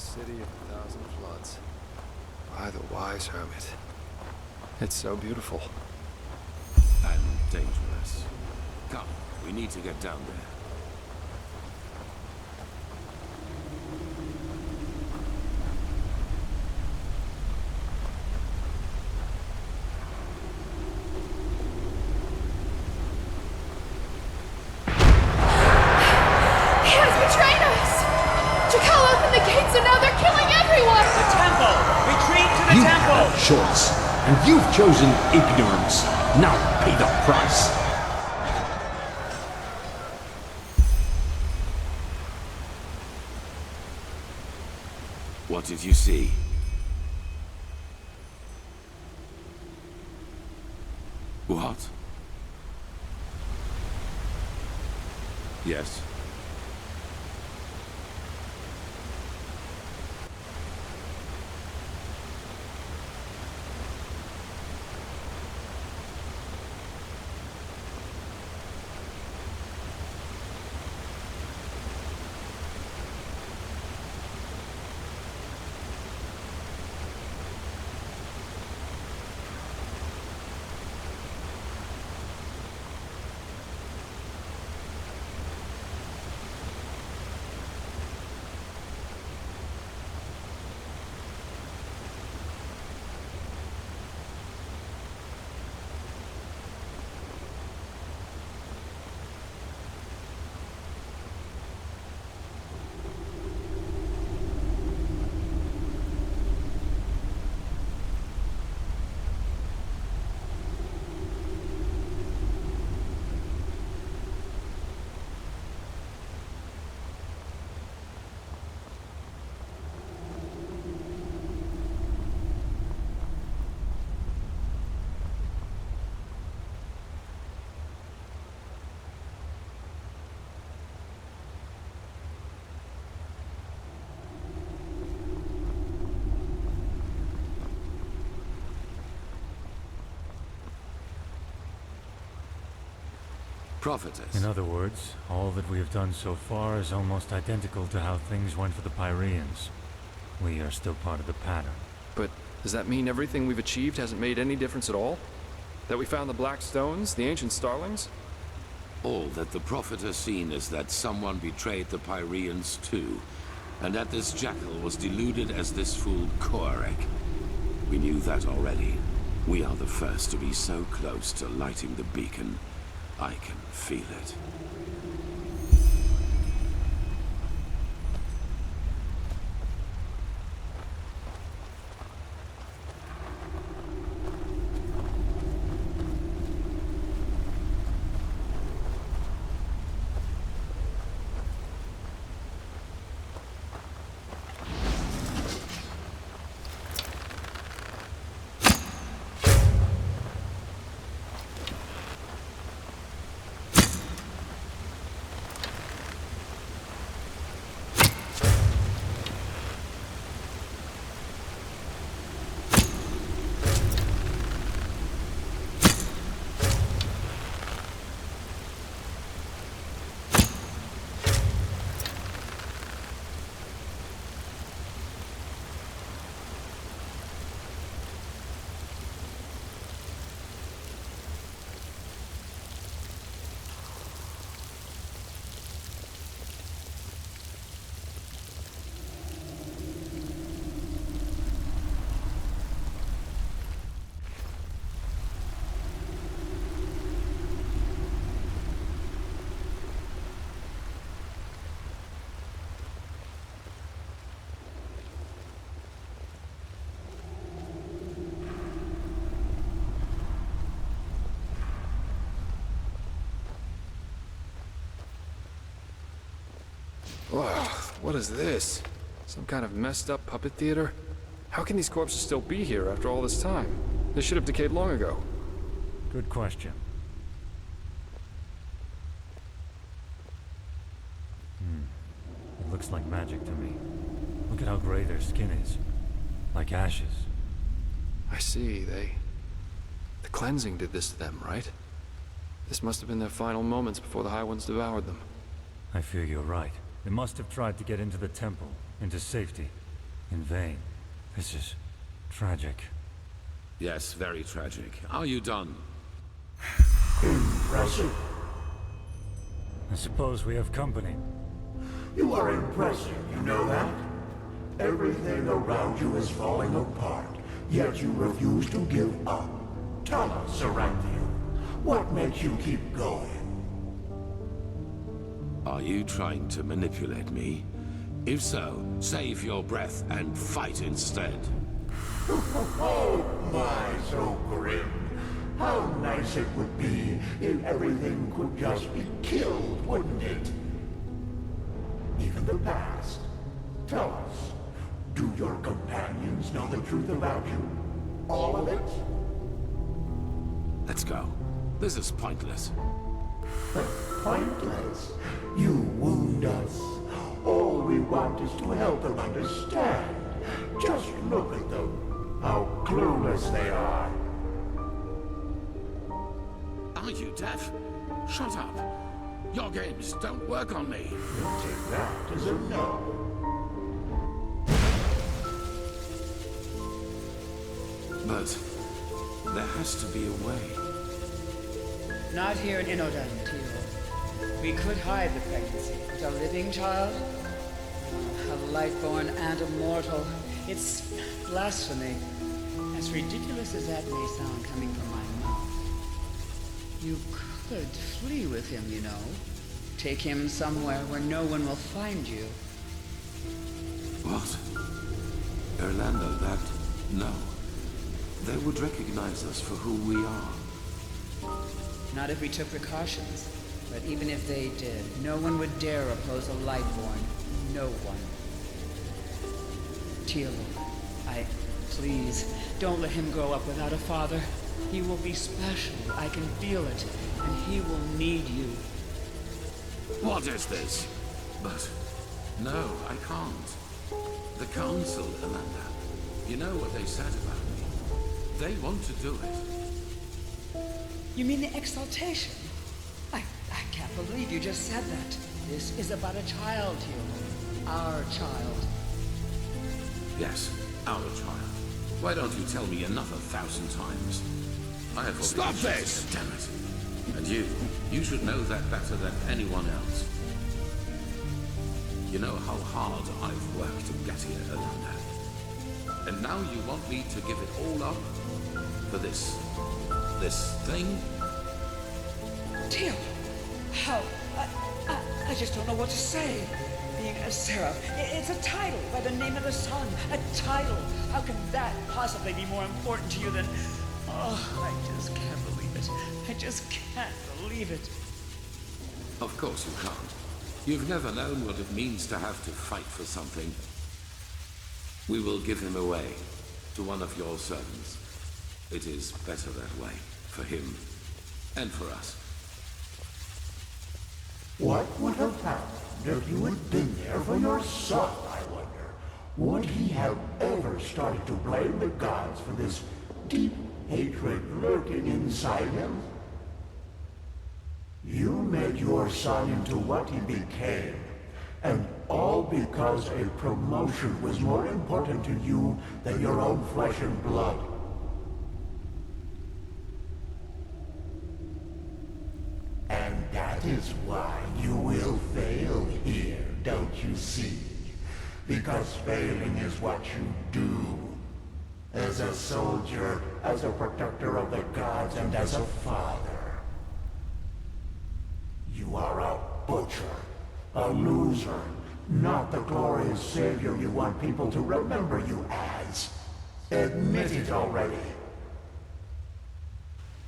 City of a Thousand Floods. By the wise hermit. It's so beautiful. And dangerous. Come, we need to get down there. Choice, and you've chosen ignorance. Now pay the price. What did you see? Yes. Prophetess. In other words, all that we have done so far is almost identical to how things went for the Pyreans. We are still part of the pattern. But does that mean everything we've achieved hasn't made any difference at all? That we found the Black Stones, the ancient starlings? All that the Prophet has seen is that someone betrayed the Pyreans too, and that this jackal was deluded as this fool Koarek. We knew that already. We are the first to be so close to lighting the beacon. I can feel it. Wow, what is this? Some kind of messed up puppet theater? How can these corpses still be here after all this time? They should have decayed long ago. Good question. It looks like magic to me. Look at how gray their skin is. Like ashes. I see, the cleansing did this to them, right? This must have been their final moments before the High Ones devoured them. I fear you're right. They must have tried to get into the temple, into safety. In vain. This is tragic. Yes, very tragic. Are you done? Impressive. I suppose we have company. You are impressive, you know that? Everything around you is falling apart, yet you refuse to give up. Tell us, Saranthia, what makes you keep going? Are you trying to manipulate me? If so, save your breath and fight instead. Oh my, so grim. How nice it would be if everything could just be killed, wouldn't it? Even the past. Tell us, do your companions know the truth about you? All of it? Let's go. This is pointless. But pointless. You wound us. All we want is to help them understand. Just look at them. How clueless they are. Are you deaf? Shut up. Your games don't work on me. You'll take that as a no. But there has to be a way. Not here in Inodan, Teal. We could hide the pregnancy, but a living child? A lightborn and a mortal. It's blasphemy. As ridiculous as that may sound coming from my mouth. You could flee with him, you know. Take him somewhere where no one will find you. What? Orlando, that... no. They would recognize us for who we are. Not if we took precautions. But even if they did, no one would dare oppose a Lightborn. No one. Teal, please, don't let him grow up without a father. He will be special, I can feel it, and he will need you. What is this? But... no, I can't. The Council, Amanda. You know what they said about me. They want to do it. You mean the exaltation? I can't believe you just said that. This is about a child, Teal. Our child. Yes, our child. Why don't you tell me another 1,000 times? I have already... Stop this! Damn it. And you should know that better than anyone else. You know how hard I've worked to get here, Orlando. And now you want me to give it all up? For this thing? Teal, how? I just don't know what to say. Being a seraph, it's a title by the name of the sun. A title. How can that possibly be more important to you than... oh, I just can't believe it. I just can't believe it. Of course you can't. You've never known what it means to have to fight for something. We will give him away to one of your servants. It is better that way, for him and for us. What would have happened if you had been there for your son, I wonder? Would he have ever started to blame the gods for this deep hatred lurking inside him? You made your son into what he became, and all because a promotion was more important to you than your own flesh and blood. And that is why you will fail here, don't you see? Because failing is what you do. As a soldier, as a protector of the gods, and as a father. You are a butcher, a loser, not the glorious savior you want people to remember you as. Admit it already.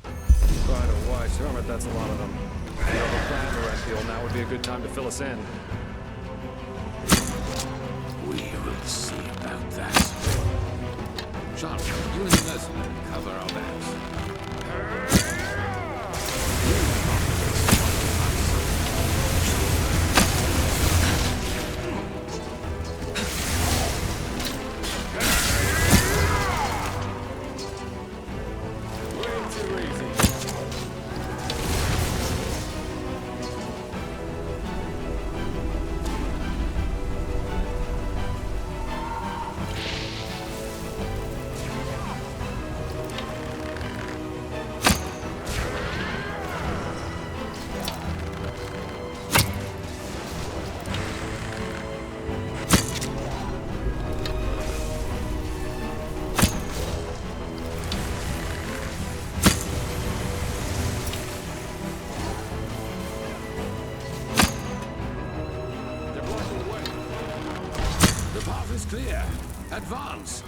Quite a wise hermit, that's a lot of them. If you have a plan, Lorenfield, now would be a good time to fill us in. We will see about that. Shards, you and the mercenary cover our backs. Clear. Advance.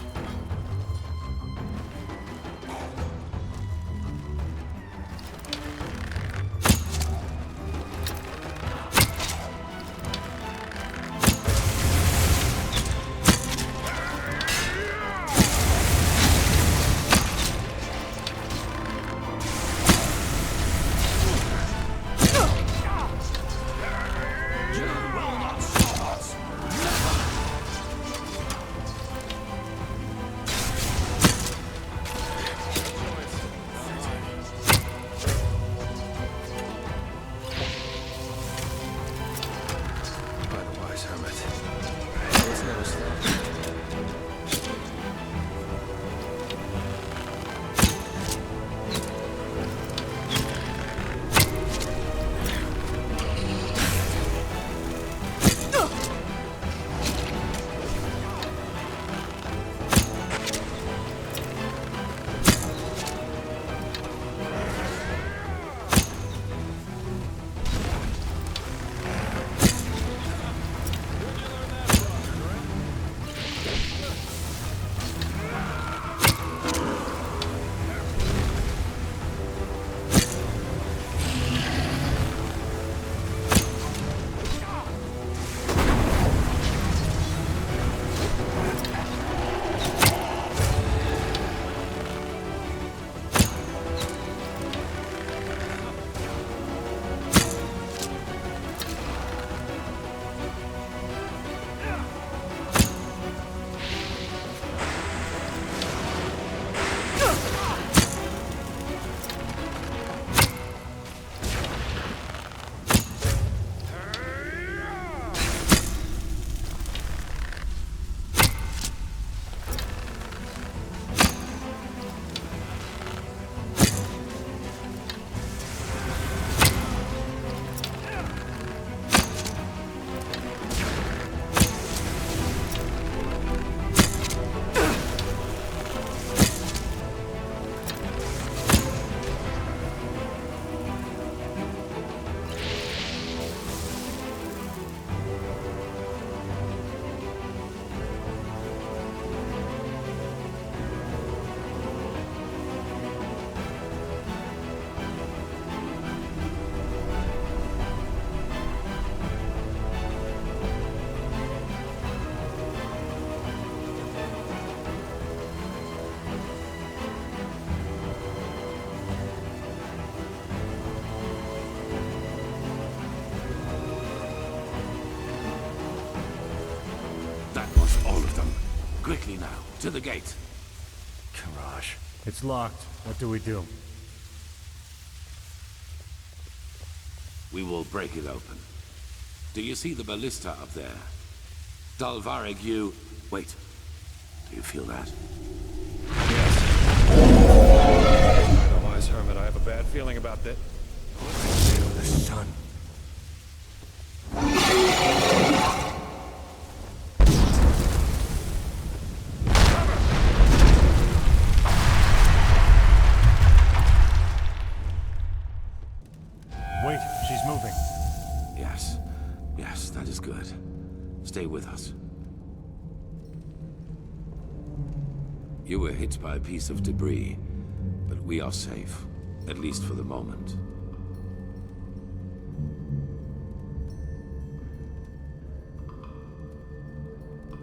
hermit. Let's never stop. Quickly now, to the gate. Garage. It's locked. What do we do? We will break it open. Do you see the ballista up there? Dal'Varek, you... Wait. Do you feel that? The wise hermit, I have a bad feeling about that. The sun. Wait, she's moving. Yes. Yes, that is good. Stay with us. You were hit by a piece of debris, but we are safe, at least for the moment.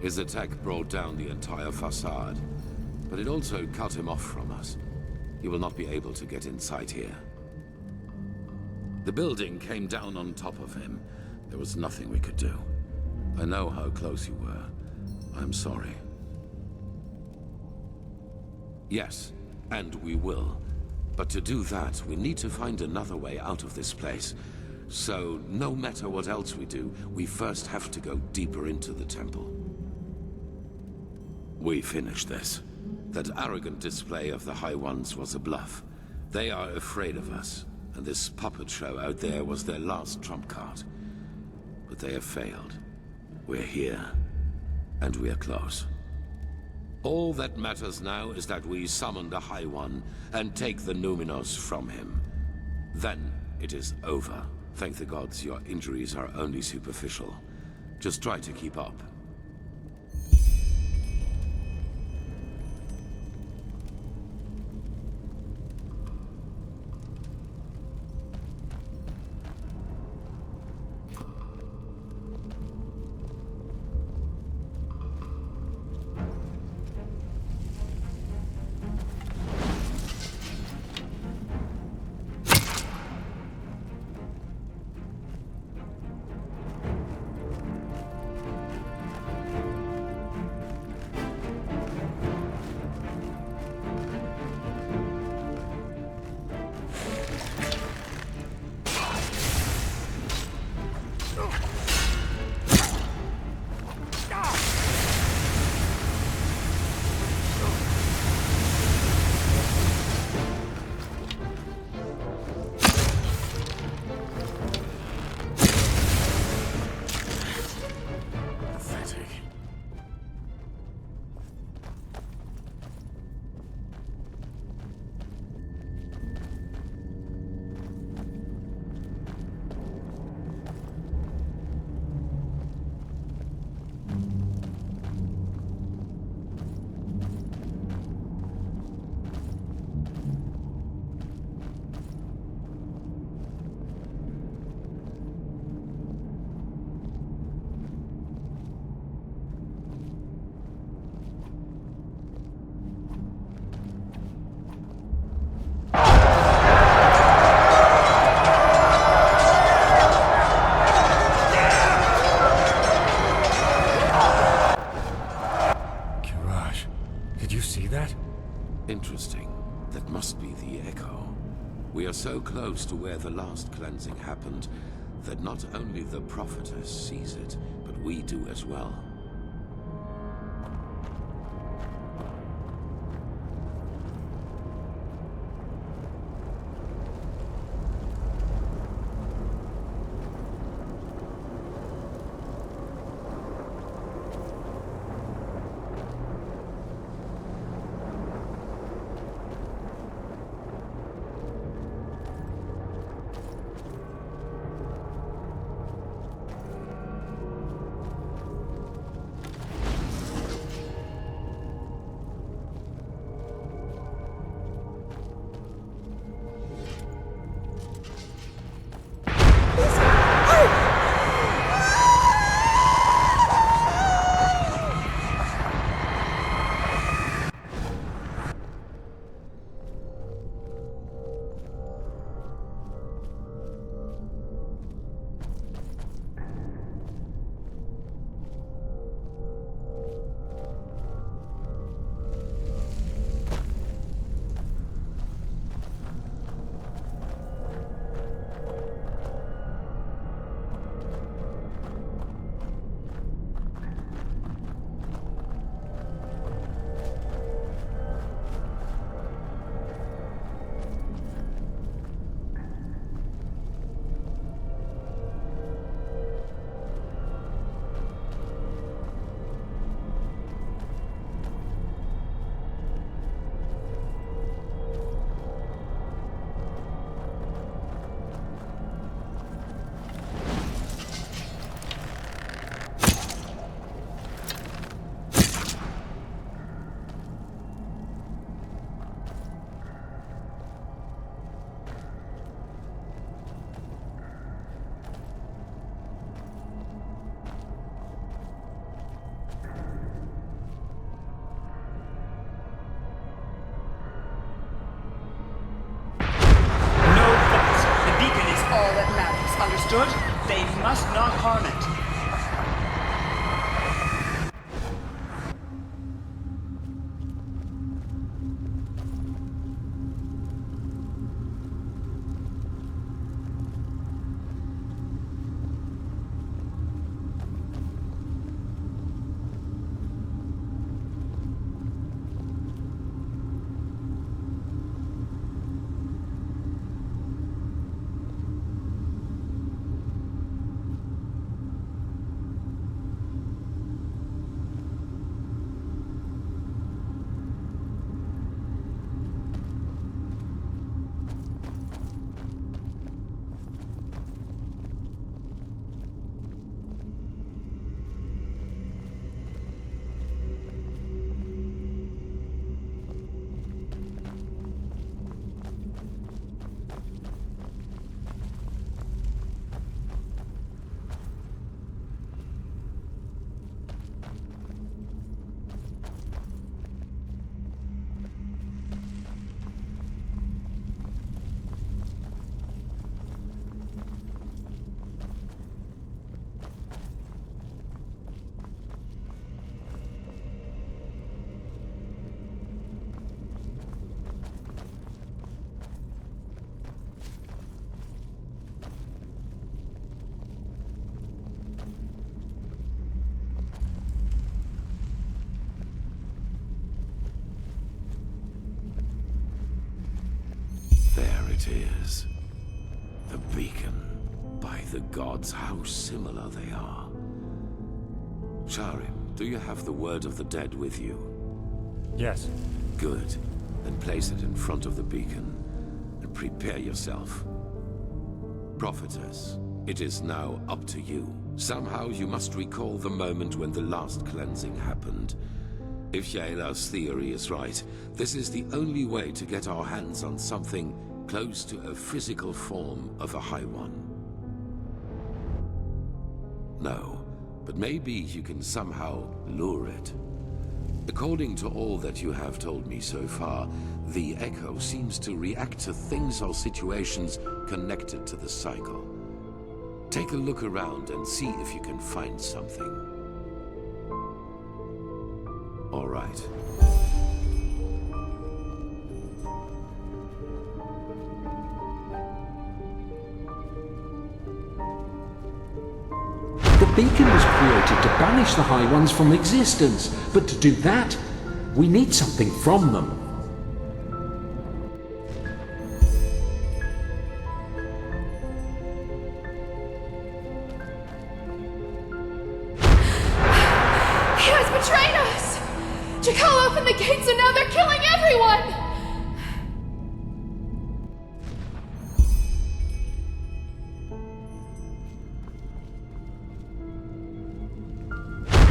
His attack brought down the entire facade, but it also cut him off from us. He will not be able to get inside here. The building came down on top of him. There was nothing we could do. I know how close you were. I'm sorry. Yes, and we will. But to do that, we need to find another way out of this place. So, no matter what else we do, we first have to go deeper into the temple. We finish this. That arrogant display of the High Ones was a bluff. They are afraid of us, and this puppet show out there was their last trump card. But they have failed. We're here, and we're close. All that matters now is that we summon the High One and take the Numinos from him. Then it is over. Thank the gods your injuries are only superficial. Just try to keep up. Interesting. That must be the echo. We are so close to where the last cleansing happened that not only the prophetess sees it, but we do as well. Understood? They must not harm it. It is. The beacon. By the gods, how similar they are. Sharim, do you have the word of the dead with you? Yes. Good. Then place it in front of the beacon, and prepare yourself. Prophetess, it is now up to you. Somehow you must recall the moment when the last cleansing happened. If Yela's theory is right, this is the only way to get our hands on something close to a physical form of a High One. No, but maybe you can somehow lure it. According to all that you have told me so far, the Echo seems to react to things or situations connected to the cycle. Take a look around and see if you can find something. All right. beacon was created to banish the High Ones from existence, but to do that, we need something from them. He has betrayed us! Jakal opened the gates and now they're killing everyone!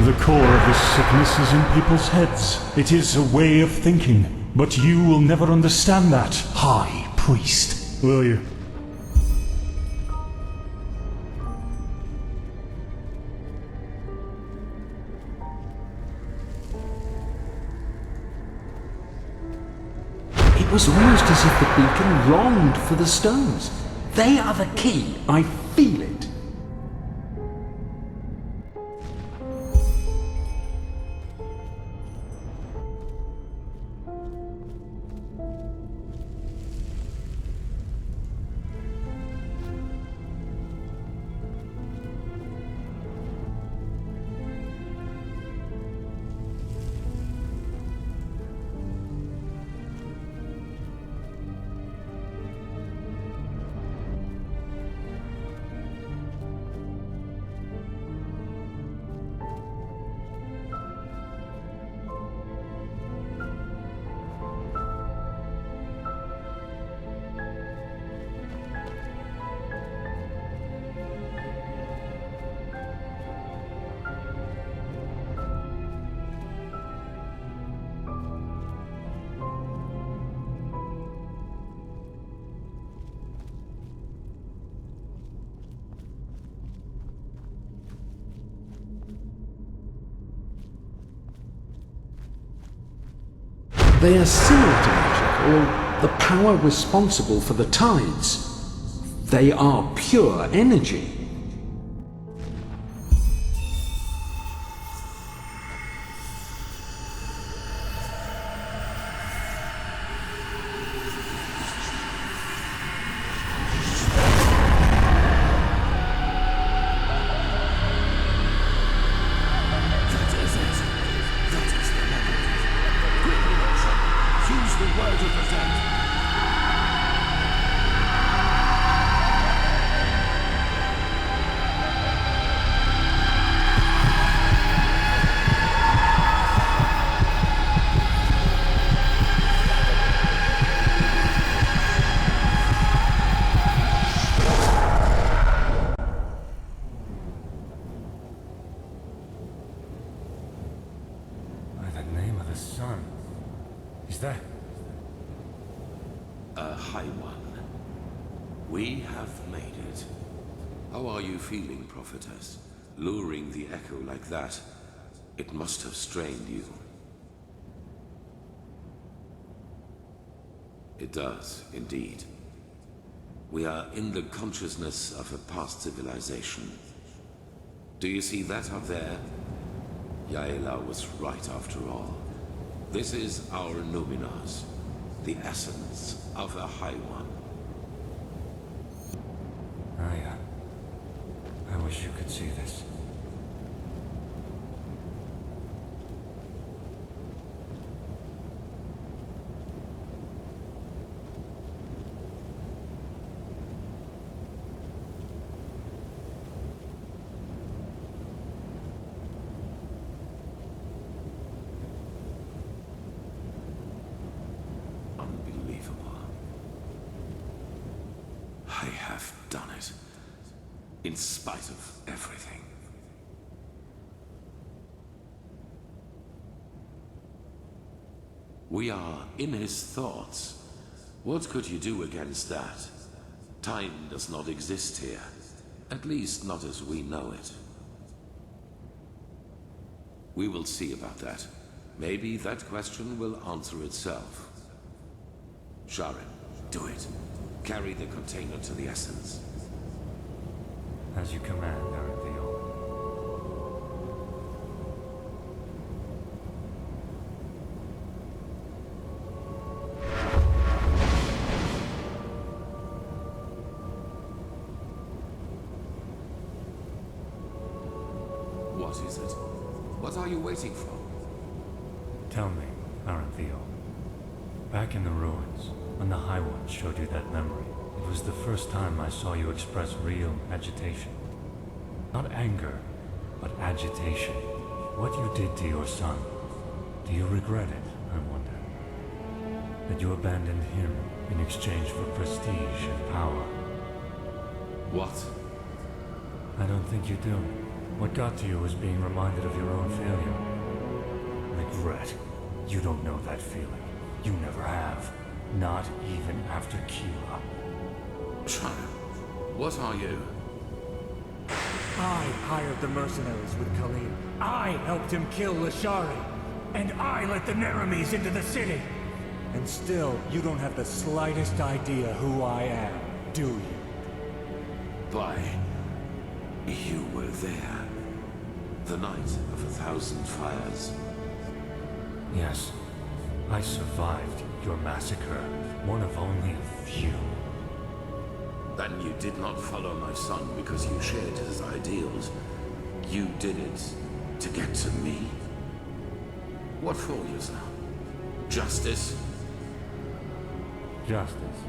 The core of this sickness is in people's heads. It is a way of thinking. But you will never understand that, High Priest. Will you? It was almost as if the beacon longed for the stones. They are the key. I feel it. They are similar to magic, or the power responsible for the tides. They are pure energy. A High One. We have made it. How are you feeling, Prophetess? Luring the echo like that, it must have strained you. It does, indeed. We are in the consciousness of a past civilization. Do you see that up there? Yaela was right after all. This is our Numinars, the essence of a High One. I wish you could see this. I have done it. In spite of everything. We are in his thoughts. What could you do against that? Time does not exist here. At least not as we know it. We will see about that. Maybe that question will answer itself. Sharon, do it. Carry the container to the essence. As you command, Arantheal. What are you waiting for? Tell me, Arantheo. Back in the ruins, when the High One showed you that memory, it was the first time I saw you express real agitation. Not anger, but agitation. What you did to your son, do you regret it, I wonder? That you abandoned him in exchange for prestige and power? What? I don't think you do. What got to you was being reminded of your own failure. Regret? You don't know that feeling. You never have. Not even after Kira. Child, what are you? I hired the mercenaries with Khalid. I helped him kill Lashari. And I let the Neramis into the city. And still, you don't have the slightest idea who I am, do you? Why, you were there. The night of 1,000 fires. Yes. I survived your massacre. One of only a few. Then you did not follow my son because you shared his ideals. You did it to get to me. What for, Yuzna? Justice? Justice.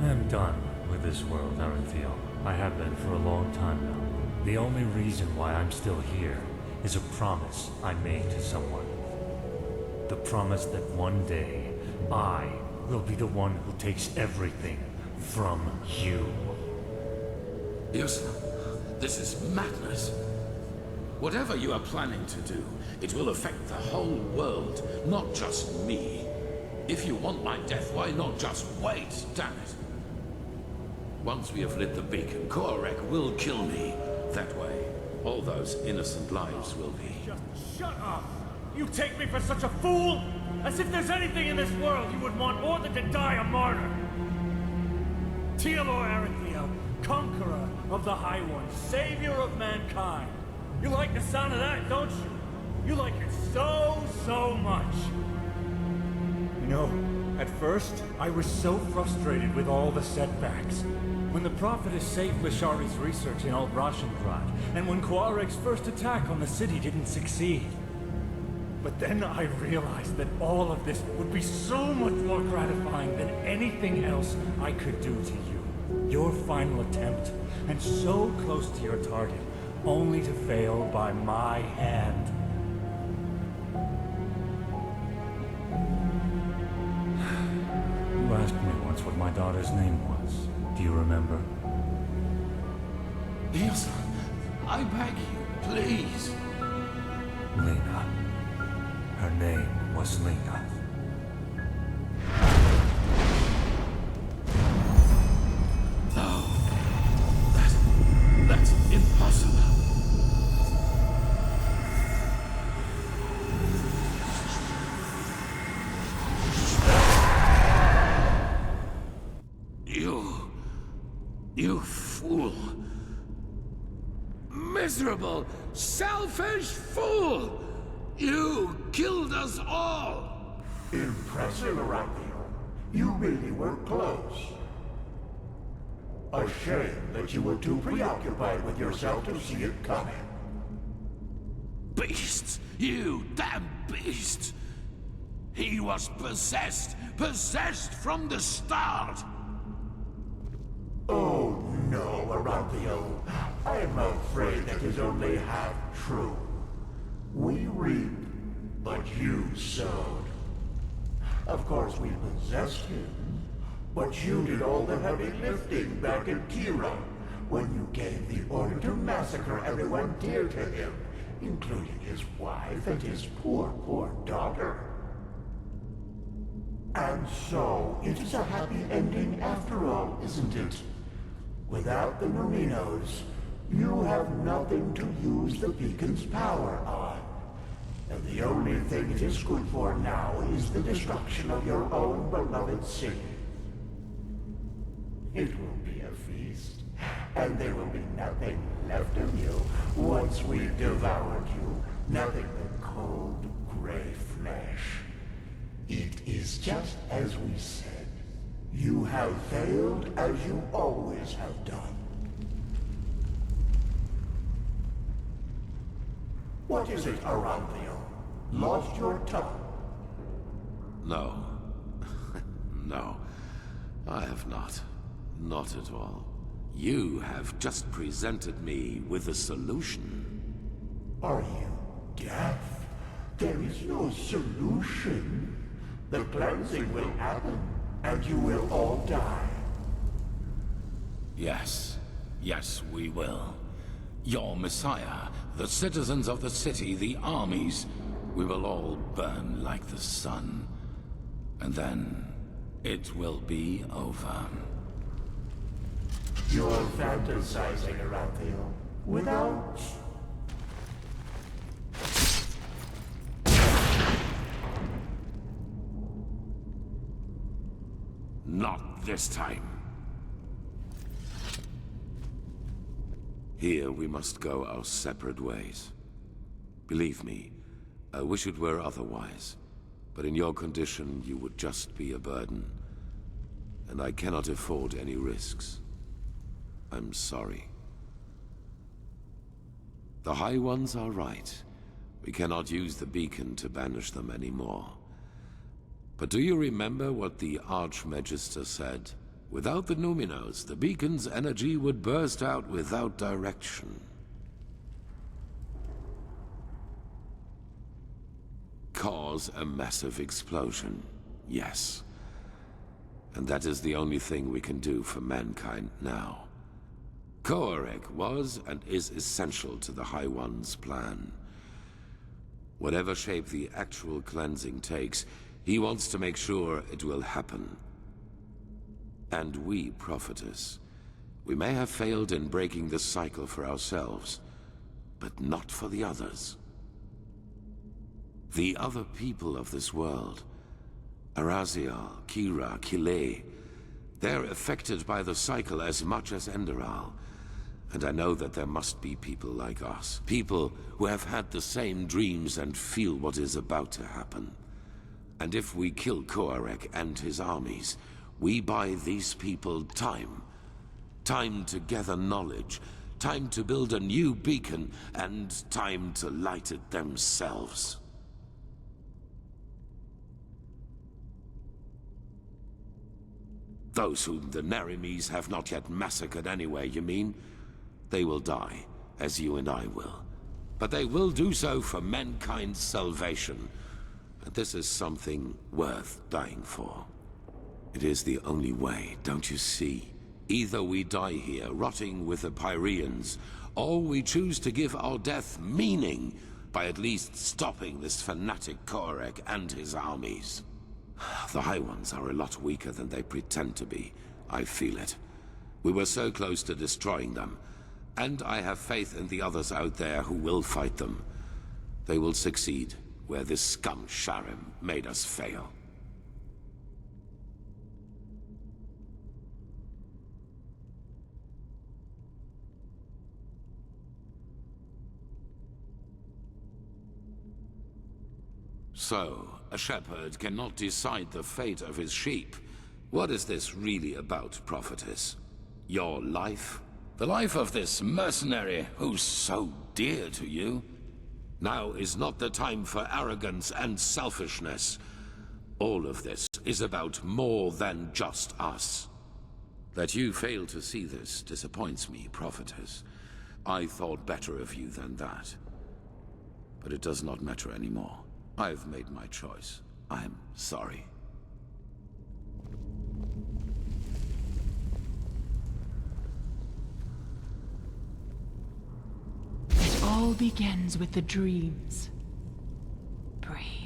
I am done with this world, Arantheo. I have been for a long time now. The only reason why I'm still here is a promise I made to someone. The promise that one day, I will be the one who takes everything from you. Yuzna, this is madness. Whatever you are planning to do, it will affect the whole world, not just me. If you want my death, why not just wait, damn it? Once we have lit the beacon, Korek will kill me. That way, all those innocent lives will be. Just shut up! You take me for such a fool? As if there's anything in this world you would want more than to die a martyr! Tealor Arantheo, conqueror of the High One, savior of mankind. You like the sound of that, don't you? You like it so much. You know, at first, I was so frustrated with all the setbacks. When the Prophetess saved Lashari's research in Al-Rashangrad, and when Quarek's first attack on the city didn't succeed. But then I realized that all of this would be so much more gratifying than anything else I could do to you. Your final attempt, and so close to your target, only to fail by my hand. You asked me once what my daughter's name was. Do you remember? Yes, I beg you, please. Lena. Her name was Lena. No. That's impossible. You fool. Miserable, selfish fool! You killed us all! Impressive, Arantheo. You really were close. A shame that you were too preoccupied with yourself to see it coming. Beasts! You damn beasts! He was possessed! Possessed from the start! Oh no, Arantheo. I'm afraid that is only half true. We reap, but you sowed. Of course we possessed him, but you did all the heavy lifting back in Kira, when you gave the order to massacre everyone dear to him, including his wife and his poor daughter. And so, it is a happy ending after all, isn't it? Without the Merinos, you have nothing to use the beacon's power on. And the only thing it is good for now is the destruction of your own beloved city. It will be a feast, and there will be nothing left of you once we've devoured you. Nothing but cold, gray flesh. It is just as we said. You have failed as you always have done. What is it, Aranthio? Lost your tongue? No. No. I have not. Not at all. You have just presented me with a solution. Are you deaf? There is no solution. The cleansing will happen, and you will all die. Yes. Yes, we will. Your Messiah, the citizens of the city, the armies, we will all burn like the sun. And then, it will be over. You're fantasizing, Aranthio. Without... Not this time. Here we must go our separate ways. Believe me, I wish it were otherwise. But in your condition, you would just be a burden. And I cannot afford any risks. I'm sorry. The High Ones are right. We cannot use the beacon to banish them anymore. But do you remember what the Archmagister said? Without the Numinos, the beacon's energy would burst out without direction. Cause a massive explosion, yes. And that is the only thing we can do for mankind now. Koarek was and is essential to the High One's plan. Whatever shape the actual cleansing takes, he wants to make sure it will happen. And we, Prophetess, we may have failed in breaking the cycle for ourselves, but not for the others. The other people of this world, Arazial, Kira, Kile, they're affected by the cycle as much as Enderal. And I know that there must be people like us. People who have had the same dreams and feel what is about to happen. And if we kill Koarek and his armies, we buy these people time. Time to gather knowledge. Time to build a new beacon. And time to light it themselves. Those whom the Nerimes have not yet massacred anyway, you mean? They will die, as you and I will. But they will do so for mankind's salvation. And this is something worth dying for. It is the only way, don't you see? Either we die here, rotting with the Pyreans, or we choose to give our death meaning by at least stopping this fanatic Koarek and his armies. The High Ones are a lot weaker than they pretend to be. I feel it. We were so close to destroying them. And I have faith in the others out there who will fight them. They will succeed where this scum Sharrim made us fail. So, a shepherd cannot decide the fate of his sheep. What is this really about, Prophetess? Your life? The life of this mercenary who's so dear to you? Now is not the time for arrogance and selfishness. All of this is about more than just us. That you fail to see this disappoints me, Prophetess. I thought better of you than that. But it does not matter anymore. I've made my choice. I'm sorry. It all begins with the dreams. Breathe.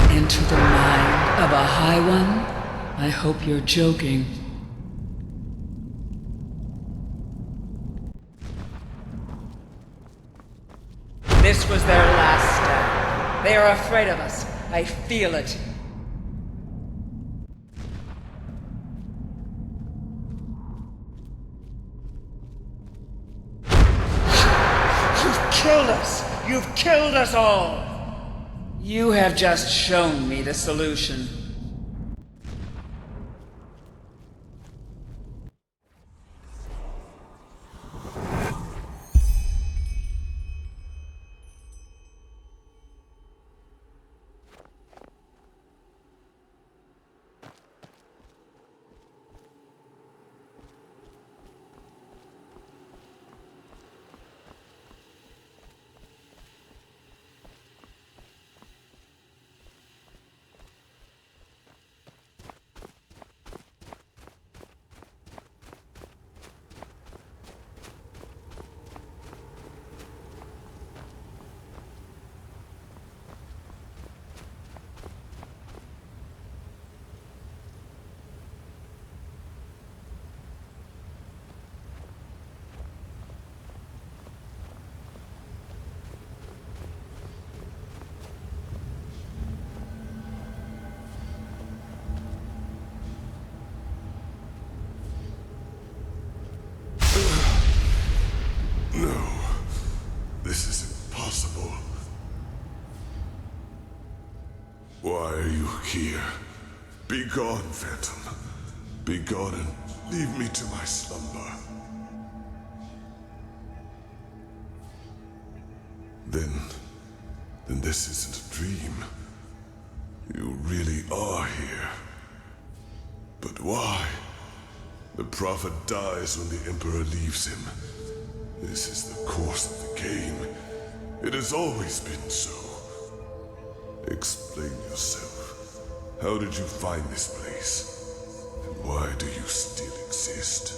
Into the mind of a High One? I hope you're joking. This was their last stand. They are afraid of us. I feel it. killed us! You've killed us all! You have just shown me the solution. No. This is impossible. Why are you here? Be gone, Phantom. Be gone and leave me to my slumber. Then this isn't a dream. You really are here. But why? The Prophet dies when the Emperor leaves him. This is the course of the game. It has always been so. Explain yourself. How did you find this place? And why do you still exist?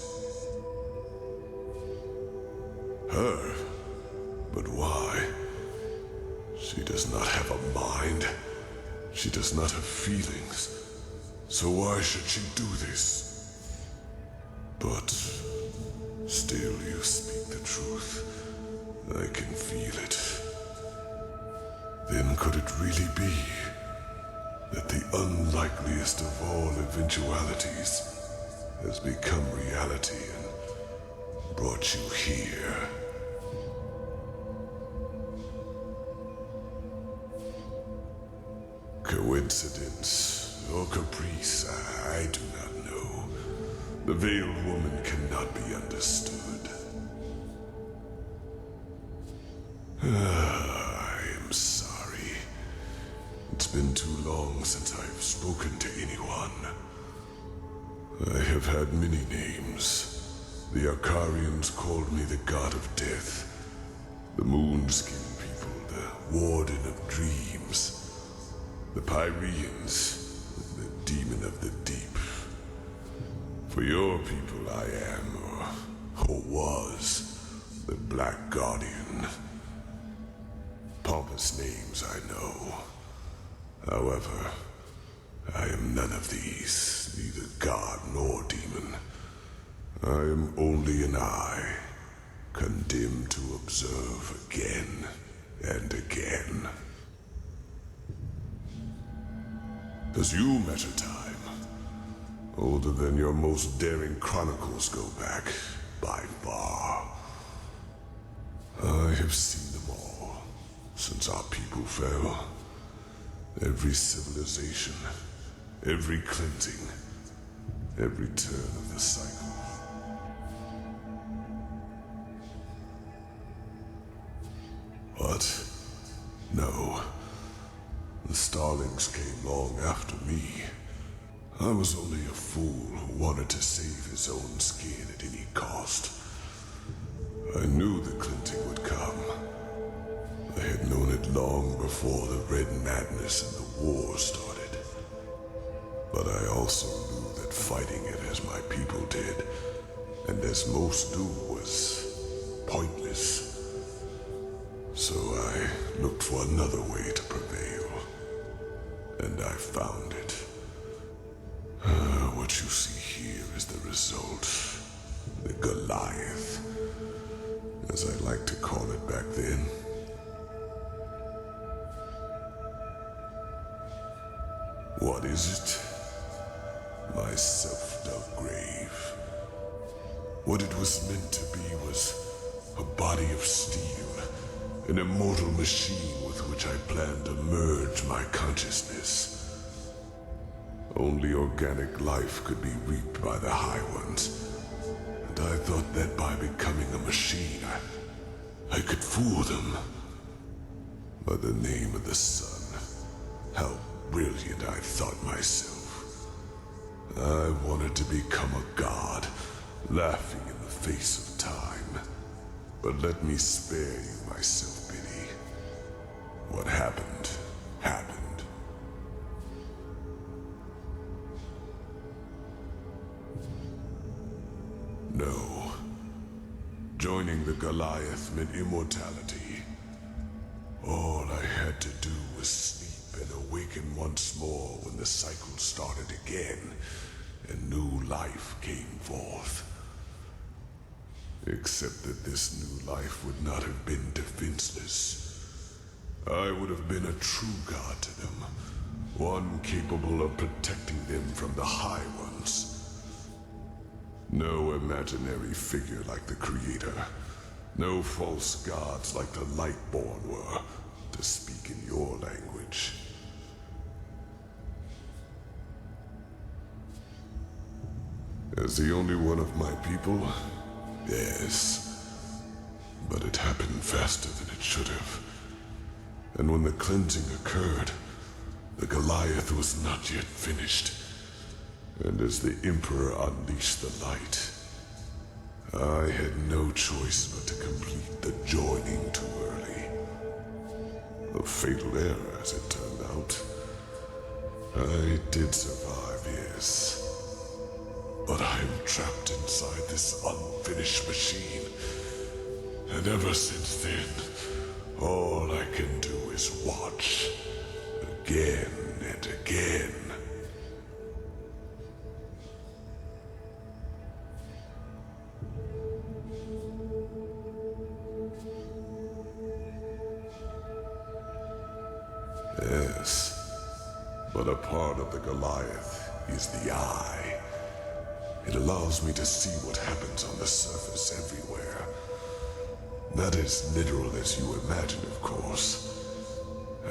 Her? But why? She does not have a mind. She does not have feelings. So why should she do this? But still you speak the truth. I can feel it. Then could it really be that the unlikeliest of all eventualities has become reality and brought you here? Coincidence or caprice, I do not know. The veiled woman cannot be understood. I am sorry. It's been too long since I've spoken to anyone. I have had many names. The Arcarians called me the God of Death. The Moonskin people, the Warden of Dreams. The Pyreans, the Demon of the Deep. For your people I am, or was, the Black Guardian. Pompous names, I know. However, I am none of these, neither god nor demon. I am only an eye, condemned to observe again and again. Does you measure time? Older than your most daring chronicles go back, by far. I have seen them all, since our people fell. Every civilization, every cleansing, every turn of the cycle. What? No. The Starlings came long after me. I was only a fool who wanted to save his own skin at any cost. I knew the cleansing would come. I had known it long before the Red Madness and the war started. But I also knew that fighting it as my people did, and as most do, was pointless. So I looked for another way to prevail. And I found it. What you see here is the result. The Goliath, as I like to call it back then. What is it? My self-dug grave. What it was meant to be was a body of steel, An immortal machine with which I plan to merge my consciousness. Only organic life could be reaped by the High Ones, and I thought that by becoming a machine, I could fool them. By the name of the sun, how brilliant I thought myself. I wanted to become a god, laughing in the face of time. But let me spare you my self-pity. What happened, happened. No. Joining the Goliath meant immortality. All I had to do was sleep and awaken once more when the cycle started again, and new life came forth. Except that this new life would not have been defenseless. I would have been a true god to them, one capable of protecting them from the High Ones. No imaginary figure like the Creator, no false gods like the Lightborn were, to speak in your language. As the only one of my people, yes. But it happened faster than it should have. And when the cleansing occurred, the Goliath was not yet finished. And as the Emperor unleashed the light, I had no choice but to complete the joining too early. A fatal error, as it turned out. I did survive, yes. But I am trapped inside this unfinished machine. And ever since then, all I can do is watch. Again and again. Yes, but a part of the Goliath is the eye. It allows me to see what happens on the surface everywhere. Not as literal as you imagine, of course.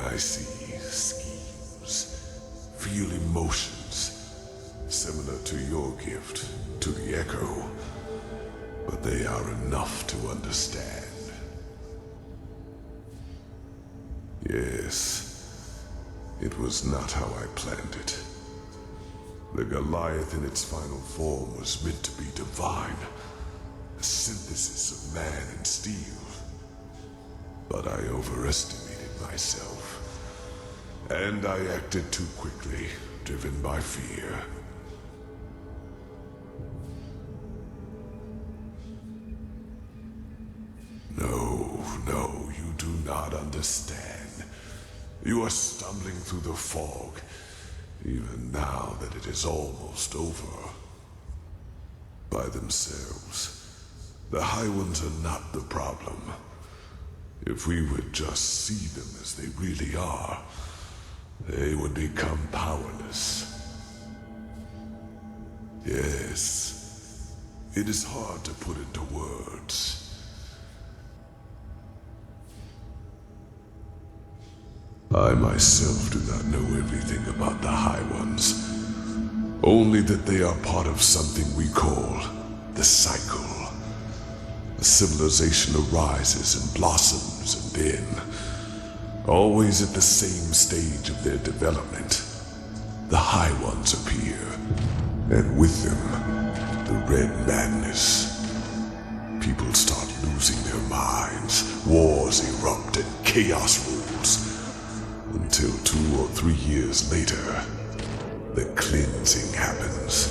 I see schemes, feel emotions, similar to your gift, to the Echo. But they are enough to understand. Yes. It was not how I planned it. The Goliath in its final form was meant to be divine, a synthesis of man and steel. But I overestimated myself, and I acted too quickly, driven by fear. No, you do not understand. You are stumbling through the fog, even now that it is almost over. By themselves, the High Ones are not the problem. If we would just see them as they really are, they would become powerless. Yes, it is hard to put into words. I myself do not know everything about the High Ones. Only that they are part of something we call the cycle. A civilization arises and blossoms, and then, always at the same stage of their development, the High Ones appear, and with them, the Red Madness. People start losing their minds, wars erupt, and chaos rules. Until 2 or 3 years later, the cleansing happens.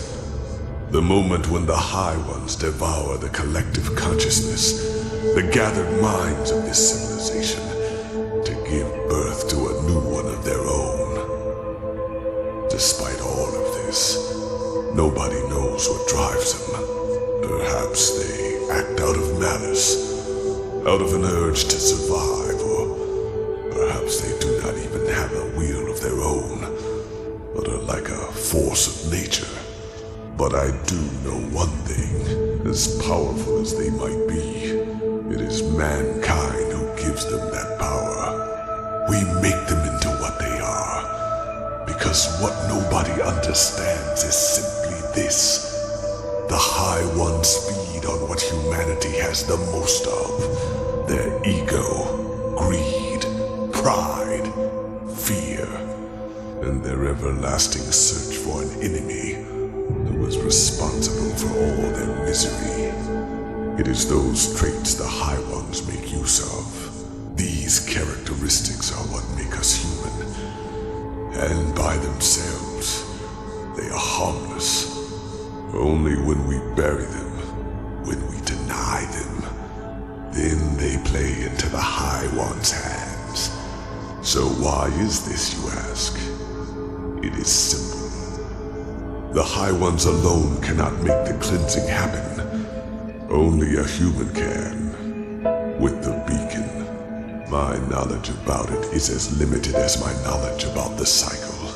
The moment when the High Ones devour the collective consciousness, the gathered minds of this civilization, to give birth to a new one of their own. Despite all of this, nobody knows what drives them. Perhaps they act out of malice, out of an urge to survive, or perhaps they do not even have a will of their own, but are like a force of nature. But I do know one thing, as powerful as they might be, it is mankind who gives gives them that power. We make them into what they are. Because what nobody understands is simply this. The High Ones feed on what humanity has the most of. Their ego, greed, pride, fear, and their everlasting search for an enemy who is responsible for all their misery. It is those traits the High Ones make use of. These characteristics are what make us human. And by themselves, they are harmless. Only when we bury them, when we deny them, then they play into the High One's hands. So why is this, you ask? It is simple. The High Ones alone cannot make the cleansing happen. Only a human can. With the beacon, my knowledge about it is as limited as my knowledge about the cycle.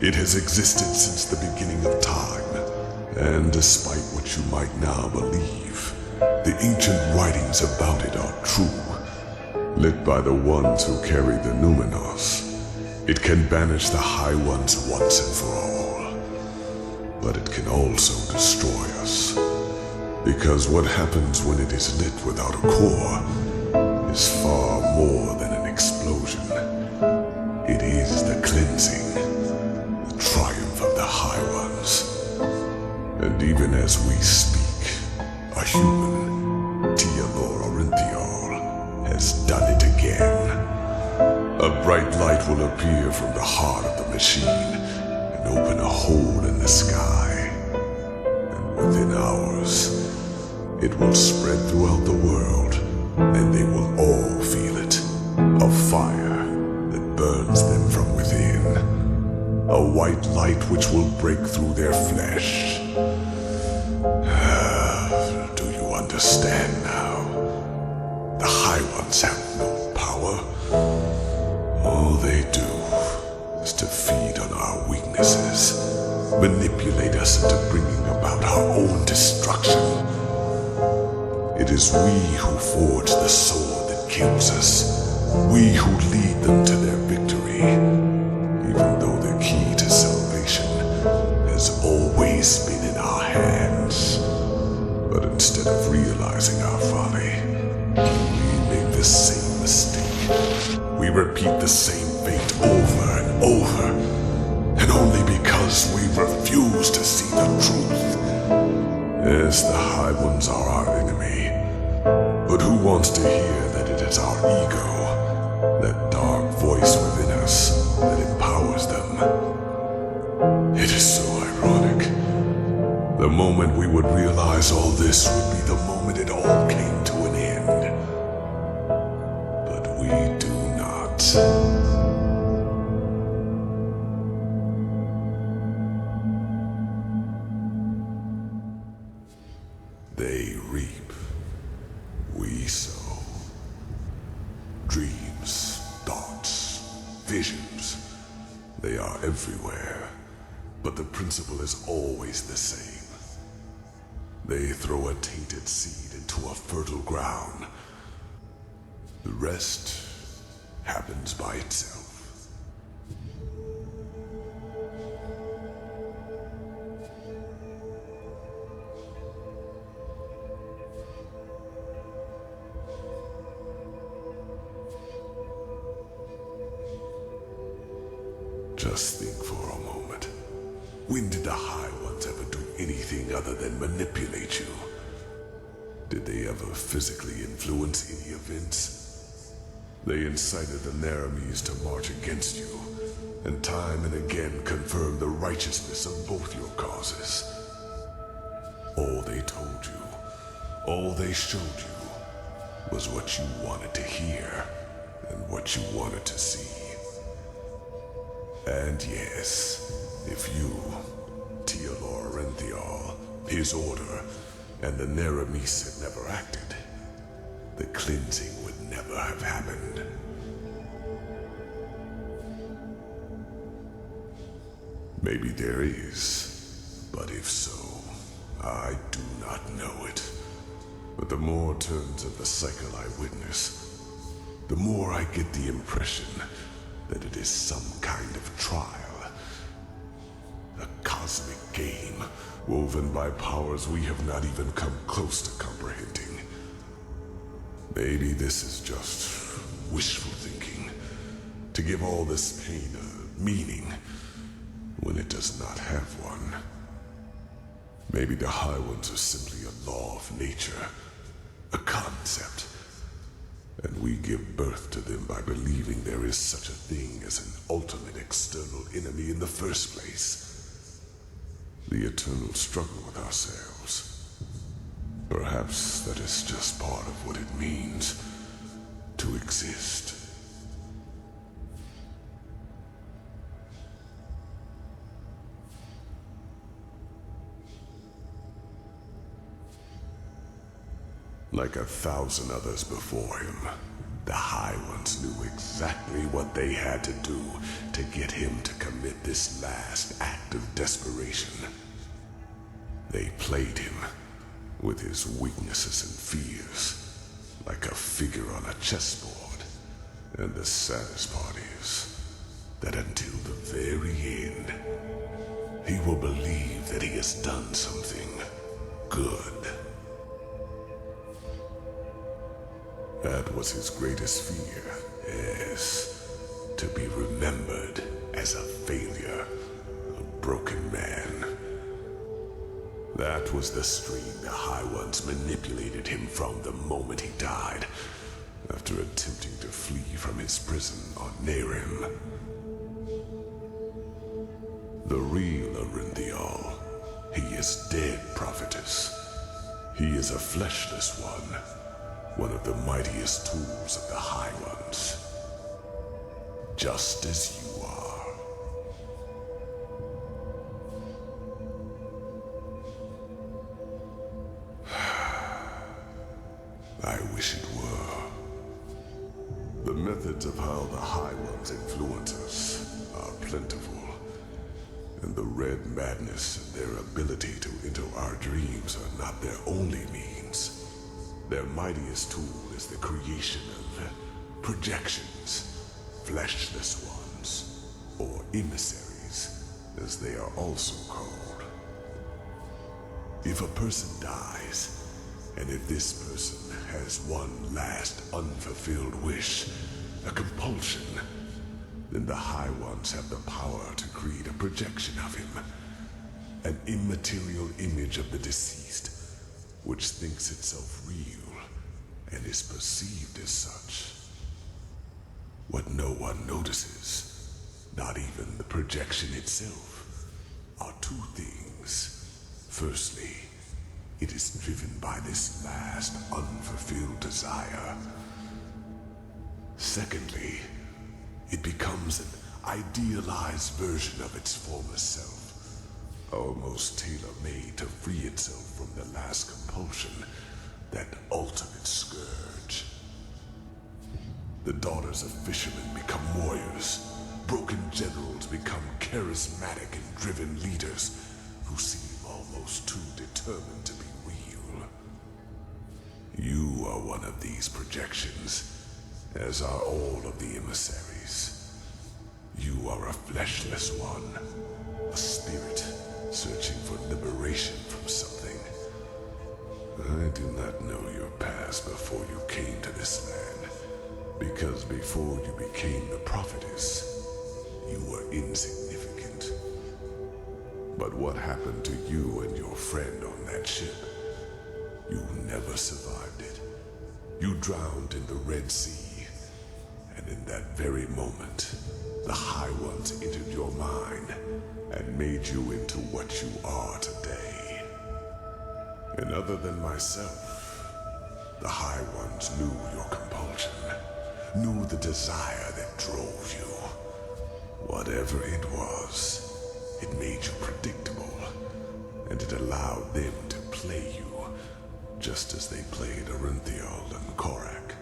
It has existed since the beginning of time. And despite what you might now believe, the ancient writings about it are true. Lit by the ones who carry the Numenos, it can banish the High Ones once and for all. But it can also destroy us. Because what happens when it is lit without a core is far more than an explosion. It is the cleansing, the triumph of the High Ones. And even as we speak, a human, Dal'Varek, has done it again. A bright light will appear from the heart of the machine and open a hole in the sky. And within hours, it will spread throughout the world, and they will all feel it. A fire that burns them from within. A white light which will break through their flesh. Do you understand now? The High Ones have no power. All they do is to feed on our weaknesses, manipulate us into bringing about our own destruction. It is we who forge the sword that kills us, we who lead them to their victory, even though the key to salvation has always been in our hands. But instead of realizing our folly, we make the same mistake. We repeat the same fate over and over, and only because we refuse to see the truth. Yes, the High Ones are our enemy, but who wants to hear that it is our ego, that dark voice within us, that empowers them? It is so ironic. The moment we would realize all this would be the moment it all came to an end. But we do not. They reap, we sow. Dreams, thoughts, visions, they are everywhere, but the principle is always the same. They throw a tainted seed into a fertile ground. The rest happens by itself. Just think for a moment. When did the High Ones ever do anything other than manipulate you? Did they ever physically influence any events? They incited the Naramis to march against you, and time and again confirmed the righteousness of both your causes. All they told you, all they showed you, was what you wanted to hear, and what you wanted to see. And yes, if you, Dal'Varek, his order, and the Naramis had never acted, the cleansing would never have happened. Maybe there is, but if so, I do not know it. But the more turns of the cycle I witness, the more I get the impression that it is some kind of trial. A cosmic game woven by powers we have not even come close to comprehending. Maybe this is just wishful thinking, to give all this pain a meaning when it does not have one. Maybe the High Ones are simply a law of nature, a concept, and we give birth to them by believing there is such a thing as an ultimate external enemy in the first place. The eternal struggle with ourselves. Perhaps that is just part of what it means to exist. Like 1,000 others before him, the High Ones knew exactly what they had to do to get him to commit this last act of desperation. They played him with his weaknesses and fears, like a figure on a chessboard. And the saddest part is that until the very end, he will believe that he has done something good. That was his greatest fear, yes, to be remembered as a failure, a broken man. That was the string the High Ones manipulated him from the moment he died, after attempting to flee from his prison on Nehrim. The real Enderal, he is dead, prophetess. He is a fleshless one of the mightiest tools of the High Ones. Just as you are. I wish it were. The methods of how the High Ones influence us are plentiful, and the Red Madness and their ability to enter our dreams are not their only means. Their mightiest tool is the creation of projections, fleshless ones, or emissaries, as they are also called. If a person dies, and if this person has one last unfulfilled wish, a compulsion, then the High Ones have the power to create a projection of him, an immaterial image of the deceased, which thinks itself real and is perceived as such. What no one notices, not even the projection itself, are two things. Firstly, it is driven by this last unfulfilled desire. Secondly, it becomes an idealized version of its former self, almost tailor-made to free itself from the last compulsion, that ultimate scourge. The daughters of fishermen become warriors. Broken generals become charismatic and driven leaders who seem almost too determined to be real. You are one of these projections, as are all of the emissaries. You are a fleshless one, a spirit searching for liberation from something. I do not know your past before you came to this land, because before you became the prophetess, you were insignificant. But what happened to you and your friend on that ship? You never survived it. You drowned in the Red Sea, and in that very moment, the High Ones entered your mind and made you into what you are today. And other than myself, the High Ones knew your compulsion, knew the desire that drove you. Whatever it was, it made you predictable, and it allowed them to play you, just as they played Enderal and Korak.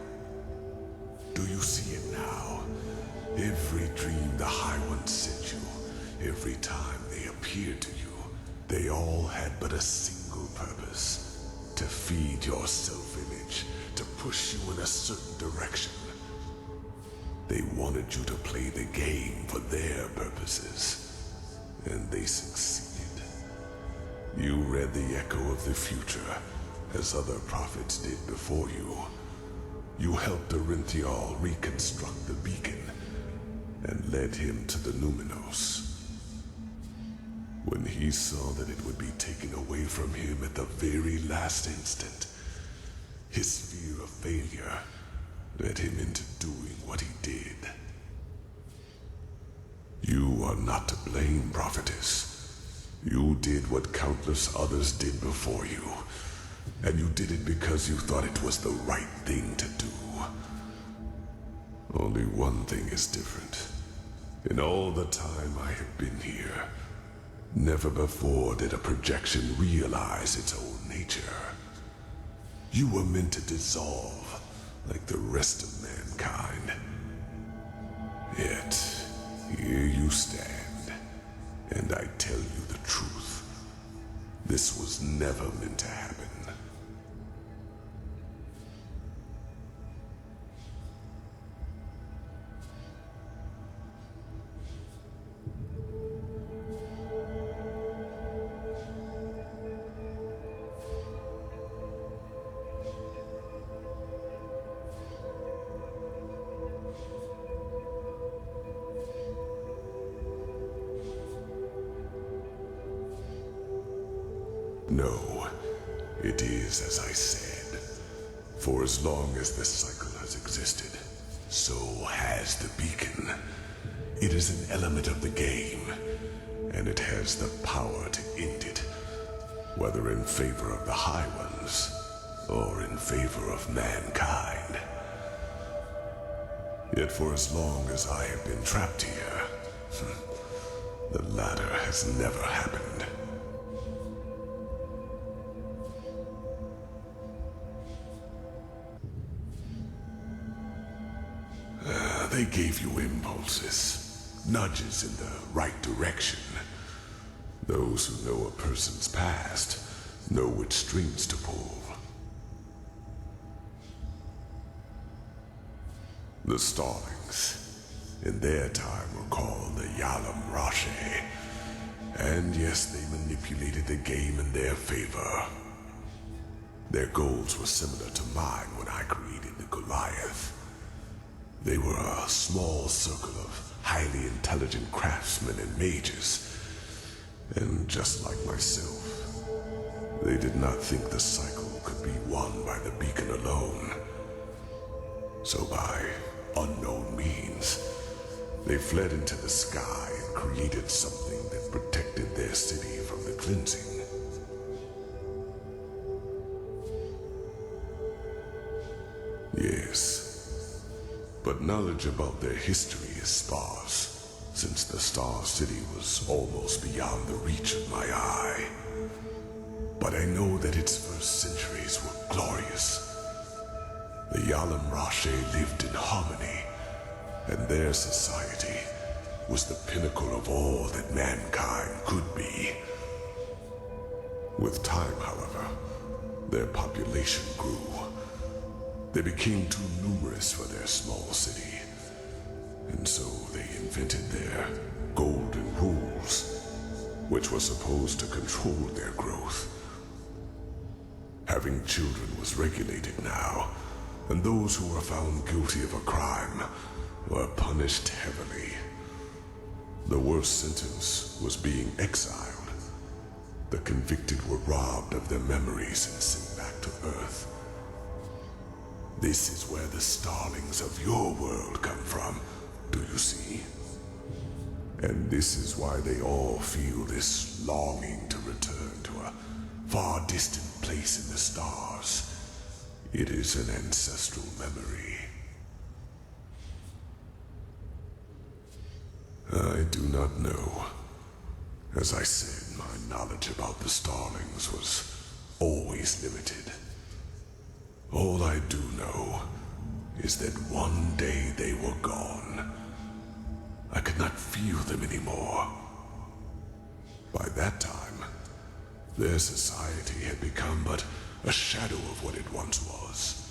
Do you see it now? Every dream the High Ones sent you, every time they appeared to you, they all had but a single purpose: to feed your self-image, to push you in a certain direction. They wanted you to play the game for their purposes, and they succeeded. You read the echo of the future, as other prophets did before you. You helped Arinthial reconstruct the beacon, and led him to the Numinos. When he saw that it would be taken away from him at the very last instant, his fear of failure led him into doing what he did. You are not to blame, prophetess. You did what countless others did before you, and you did it because you thought it was the right thing to do. Only one thing is different. In all the time I have been here, never before did a projection realize its own nature. You were meant to dissolve like the rest of mankind. Yet, here you stand, and I tell you the truth. This was never meant to happen. No, it is as I said. For as long as this cycle has existed, so has the beacon. It is an element of the game, and it has the power to end it, whether in favor of the High Ones, or in favor of mankind. Yet for as long as I have been trapped here, the latter has never happened. They gave you impulses, nudges in the right direction. Those who know a person's past know which strings to pull. The Starlings, in their time, were called the Yalam Rashe. And yes, they manipulated the game in their favor. Their goals were similar to mine when I created the Goliath. They were a small circle of highly intelligent craftsmen and mages. And just like myself, they did not think the cycle could be won by the beacon alone. So by unknown means, they fled into the sky and created something that protected their city from the cleansing. Yes. But knowledge about their history is sparse, since the Star City was almost beyond the reach of my eye. But I know that its first centuries were glorious. The Yalam Rashe lived in harmony, and their society was the pinnacle of all that mankind could be. With time, however, their population grew. They became too numerous for their small city, and so they invented their golden rules, which were supposed to control their growth. Having children was regulated now, and those who were found guilty of a crime were punished heavily. The worst sentence was being exiled. The convicted were robbed of their memories and sent back to Earth. This is where the Starlings of your world come from, do you see? And this is why they all feel this longing to return to a far distant place in the stars. It is an ancestral memory. I do not know. As I said, my knowledge about the Starlings was always limited. All I do know is that one day they were gone. I could not feel them anymore. By that time, their society had become but a shadow of what it once was.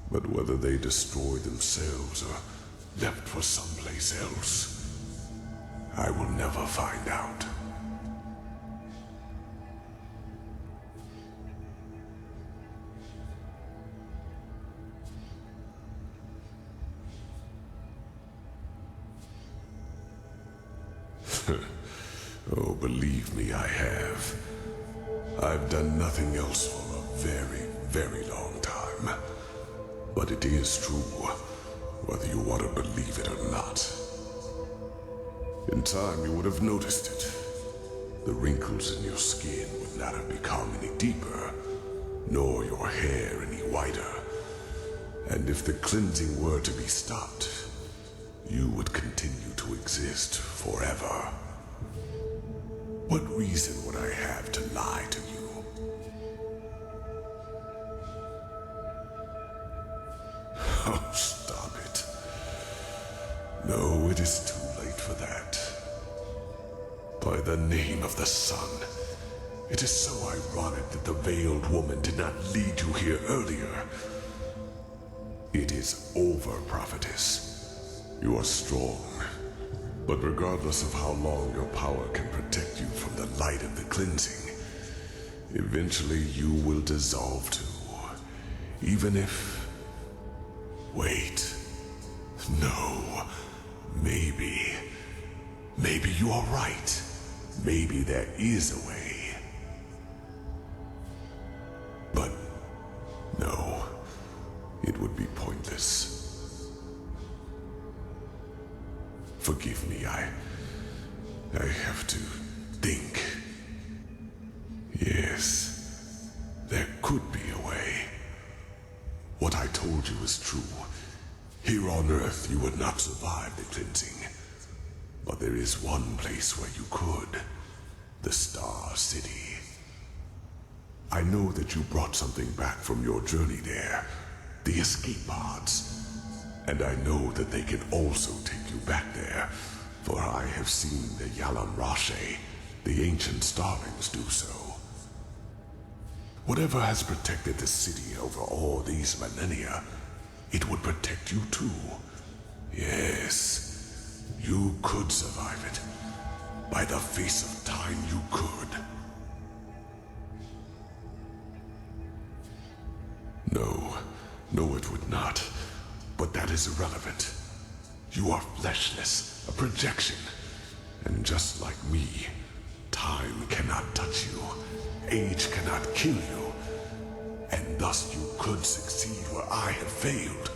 But whether they destroyed themselves or left for someplace else. I will never find out. Oh, believe me, I have. I've done nothing else for a very, very long time. But it is true, whether you want to believe it or not. In time, you would have noticed it. The wrinkles in your skin would not have become any deeper, nor your hair any whiter. And if the cleansing were to be stopped, you would continue to exist forever. What reason would I have to lie to you? Oh, stop it. No, it is too late for that. By the name of the sun, it is so ironic that the veiled woman did not lead you here earlier. It is over, prophetess. You are strong. But regardless of how long your power can protect you from the light of the cleansing, eventually you will dissolve too. Even if... Wait. No. Maybe. Maybe you are right. Maybe there is a way. But no. It would be pointless. Forgive me, I have to think. Yes, there could be a way. What I told you is true. Here on Earth, you would not survive the cleansing. But there is one place where you could. The Star City. I know that you brought something back from your journey there. The escape pods. And I know that they can also take you back there, for I have seen the Yalan Rashe, the ancient starlings, do so. Whatever has protected the city over all these millennia, it would protect you too. Yes, you could survive it. By the face of time, you could. No, it would not. But that is irrelevant. You are fleshless, a projection. And just like me, time cannot touch you. Age cannot kill you. And thus you could succeed where I have failed.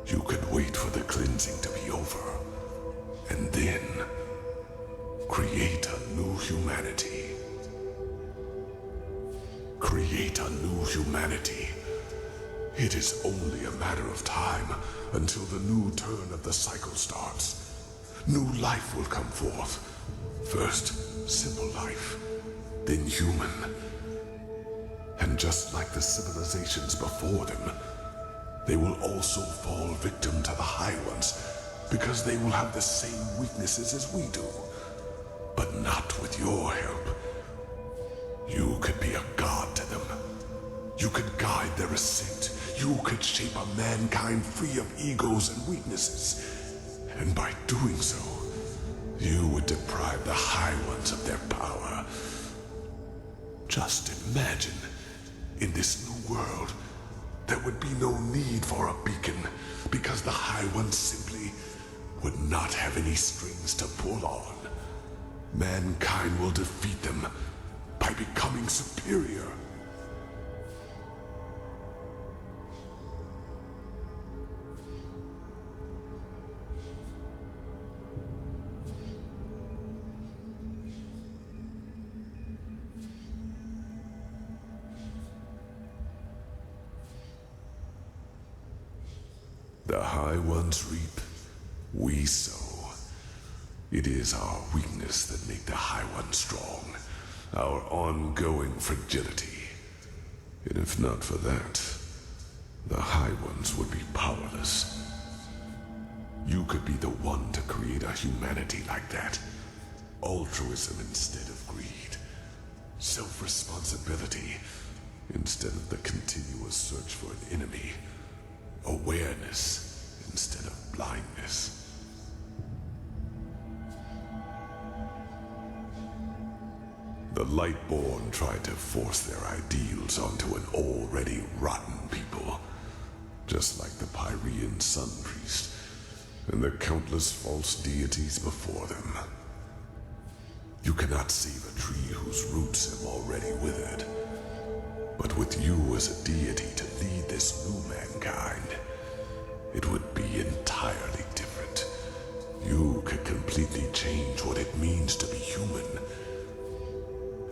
You could wait for the cleansing to be over. And then create a new humanity. Create a new humanity. It is only a matter of time until the new turn of the cycle starts. New life will come forth. First, simple life, then human. And just like the civilizations before them, they will also fall victim to the High Ones, because they will have the same weaknesses as we do. But not with your help. You could be a god to them. You could guide their ascent. You could shape a mankind free of egos and weaknesses. And by doing so, you would deprive the High Ones of their power. Just imagine, in this new world, there would be no need for a beacon, because the High Ones simply would not have any strings to pull on. Mankind will defeat them by becoming superior. The High Ones reap, we sow. It is our weakness that make the High Ones strong, our ongoing fragility. And if not for that, the High Ones would be powerless. You could be the one to create a humanity like that. Altruism instead of greed. Self-responsibility instead of the continuous search for an enemy. Awareness instead of blindness. The Lightborn tried to force their ideals onto an already rotten people, just like the Pyrean Sun Priest and the countless false deities before them. You cannot save a tree whose roots have already withered, but with you as a deity to lead this new mankind, it would be entirely different. You could completely change what it means to be human.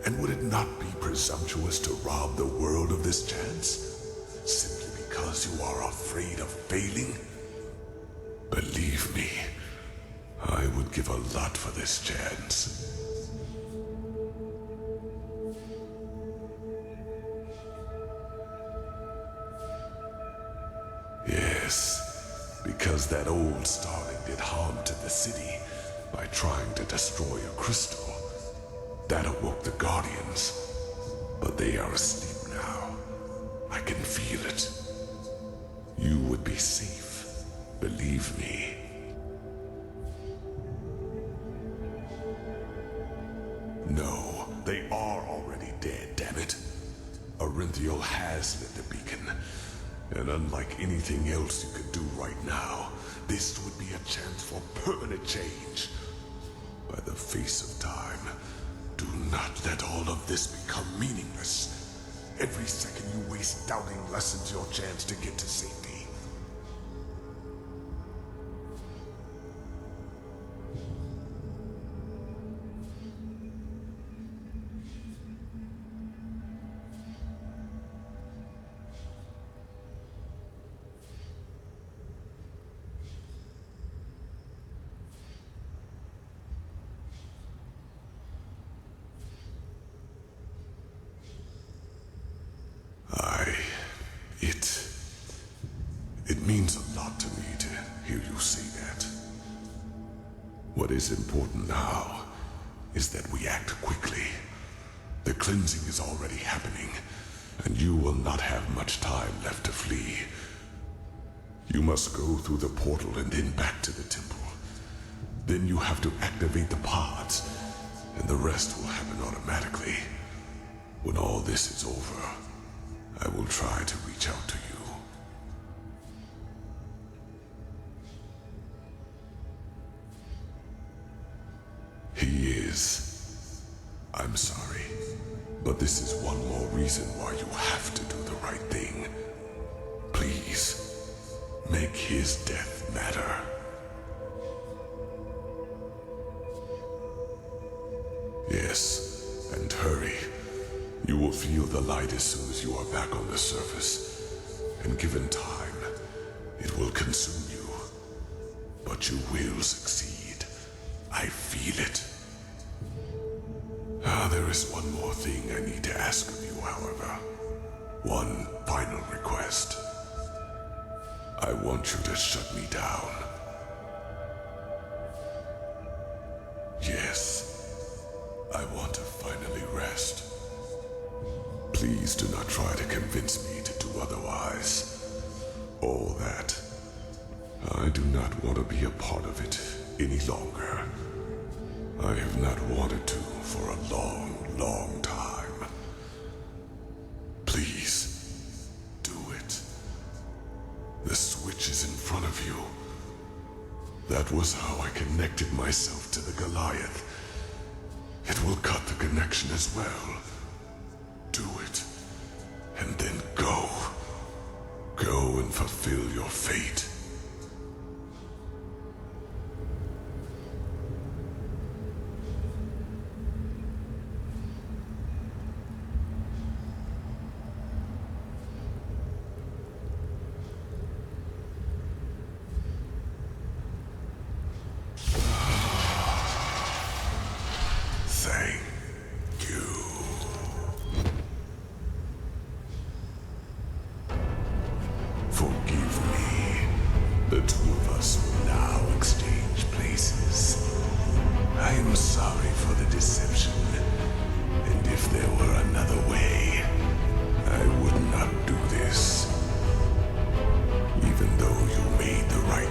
And would it not be presumptuous to rob the world of this chance, simply because you are afraid of failing? Believe me, I would give a lot for this chance. Yes, because that old starling did harm to the city by trying to destroy a crystal. That awoke the Guardians, but they are asleep now. I can feel it. You would be safe, believe me. No, they are already dead, damn it. Orinthiel has lit the beacon, and unlike anything else you could do right now, this would be a chance for permanent change. By the face of time, do not let all of this become meaningless. Every second you waste doubting lessens your chance to get to safety. It means a lot to me to hear you say that. What is important now is that we act quickly. The cleansing is already happening, and you will not have much time left to flee. You must go through the portal and then back to the temple. Then you have to activate the pods, and the rest will happen automatically. When all this is over, I will try to reach out to you. He is. I'm sorry, but this is one more reason why you have to do the right thing. Please, make his death matter. Yes, and hurry. You will feel the light as soon as you are back on the surface. And given time, it will consume you. But you will succeed. I feel it. There is one more thing I need to ask of you, however. One final request. I want you to shut me down. Yes, I want to finally rest. Please do not try to convince me to do otherwise. All that. I do not want to be a part of it any longer. I have not wanted to for a long, long time. Please, do it. The switch is in front of you. That was how I connected myself to the Goliath. It will cut the connection as well. Do it, and then go. Go and fulfill your fate. Even though you made the right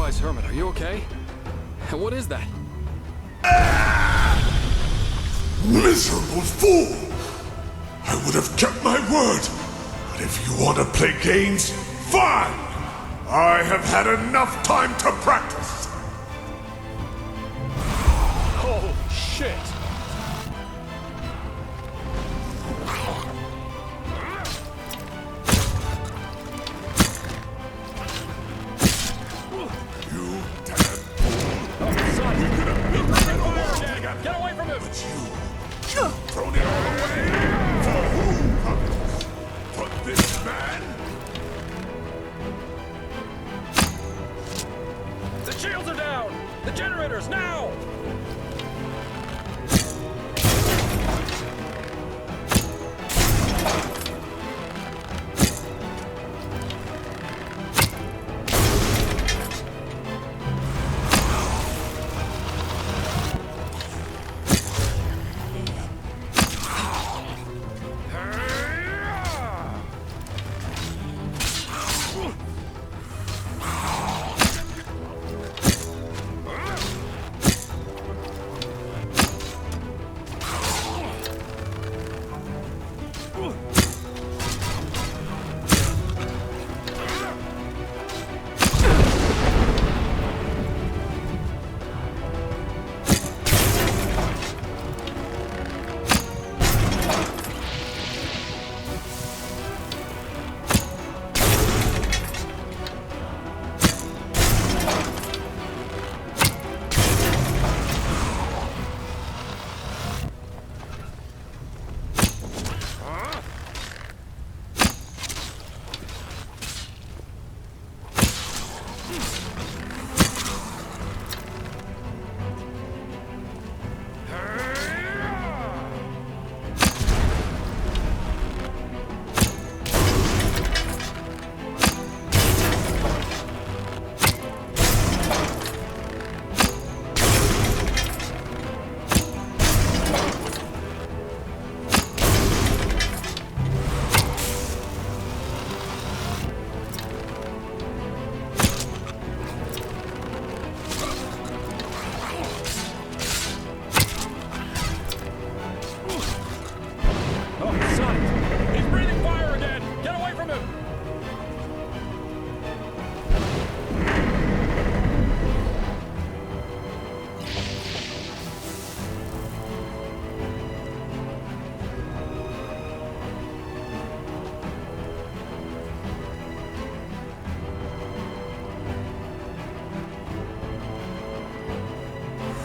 Otherwise, Hermit, are you okay? And what is that? Miserable fool! I would have kept my word, but if you want to play games, fine! I have had enough time to practice! Oh, shit! Get away from him! Thrown it all away! For whom? For this man? The shields are down! The generators, now!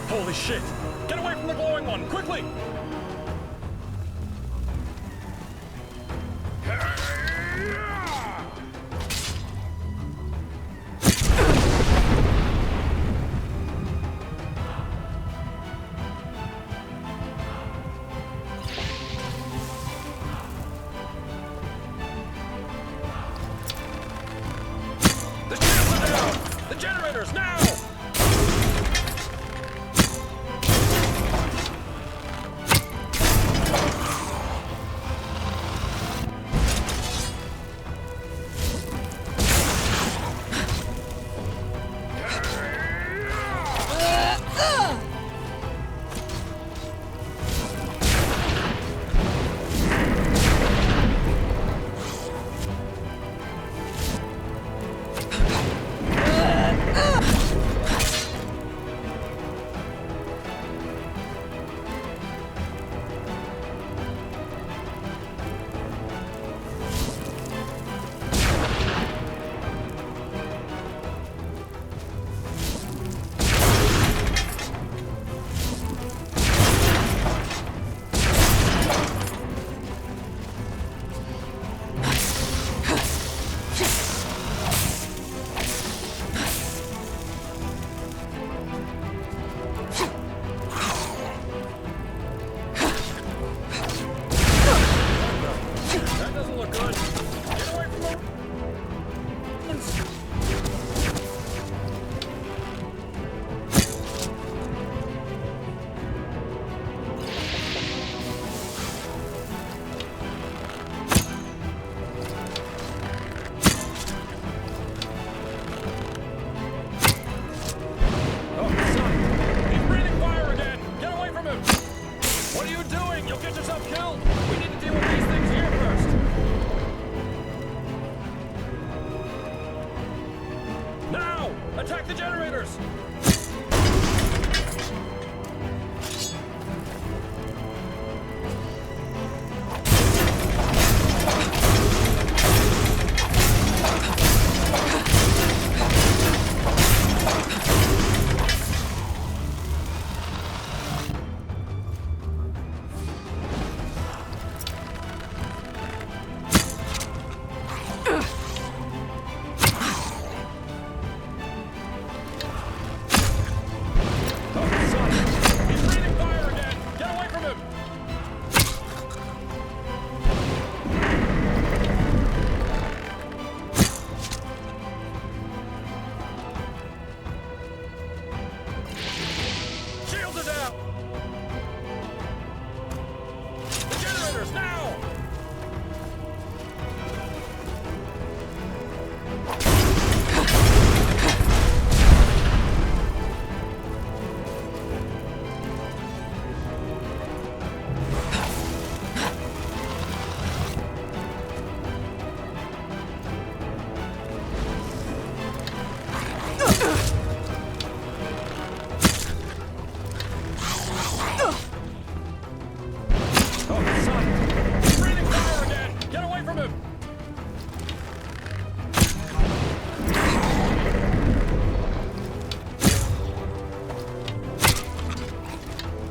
Holy shit! Get away from the glowing one, quickly! The shields are down! The generators, now!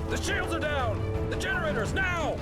The shields are down! The generators, now!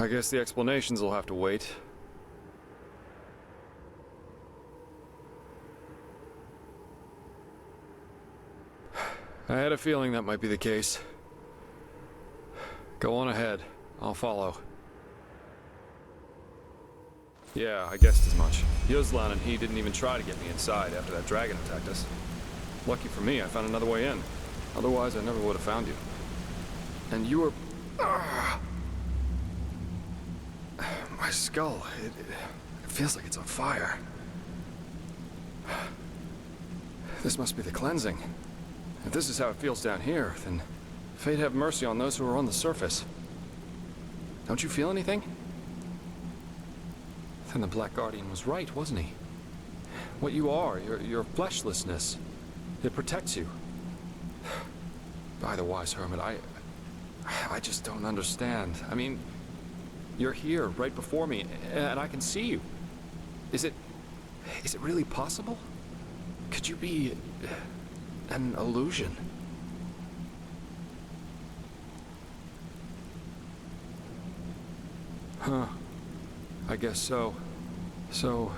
I guess the explanations will have to wait. I had a feeling that might be the case. Go on ahead. I'll follow. Yeah, I guessed as much. Yuzlan and he didn't even try to get me inside after that dragon attacked us. Lucky for me, I found another way in. Otherwise, I never would have found you. And you were... My skull, it feels like it's on fire. This must be the cleansing. If this is how it feels down here, then fate have mercy on those who are on the surface. Don't you feel anything? Then the Black Guardian was right, wasn't he? What you are, your fleshlessness, it protects you. By the wise hermit, I just don't understand. I mean, you're here, right before me, and I can see you. Is it really possible? Could you be an illusion? Huh. I guess so. So,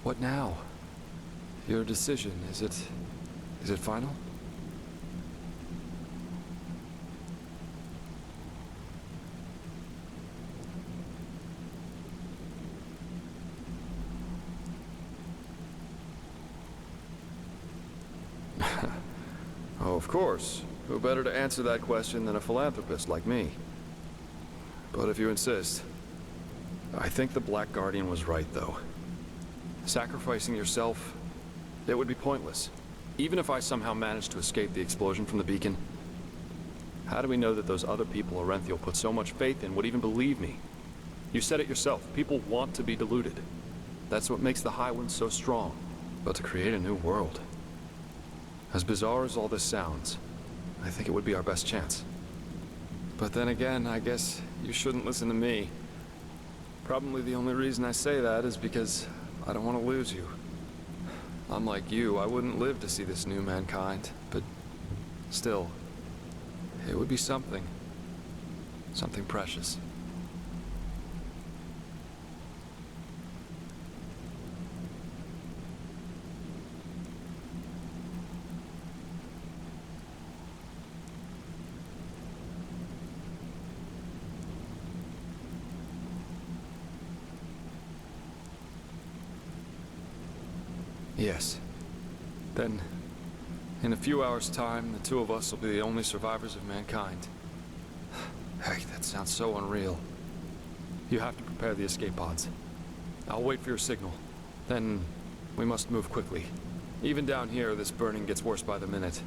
what now? Your decision, is it final? Oh, of course. Who better to answer that question than a philanthropist like me? But if you insist, I think the Black Guardian was right, though. Sacrificing yourself, it would be pointless. Even if I somehow managed to escape the explosion from the beacon, how do we know that those other people Orenthiel put so much faith in would even believe me? You said it yourself, people want to be deluded. That's what makes the High Ones so strong. But to create a new world, as bizarre as all this sounds, I think it would be our best chance. But then again, I guess you shouldn't listen to me. Probably the only reason I say that is because I don't want to lose you. Unlike you, I wouldn't live to see this new mankind, but still, it would be something. Something precious. Yes. Then, in a few hours' time, the two of us will be the only survivors of mankind. Heck, that sounds so unreal. You have to prepare the escape pods. I'll wait for your signal. Then, we must move quickly. Even down here, this burning gets worse by the minute.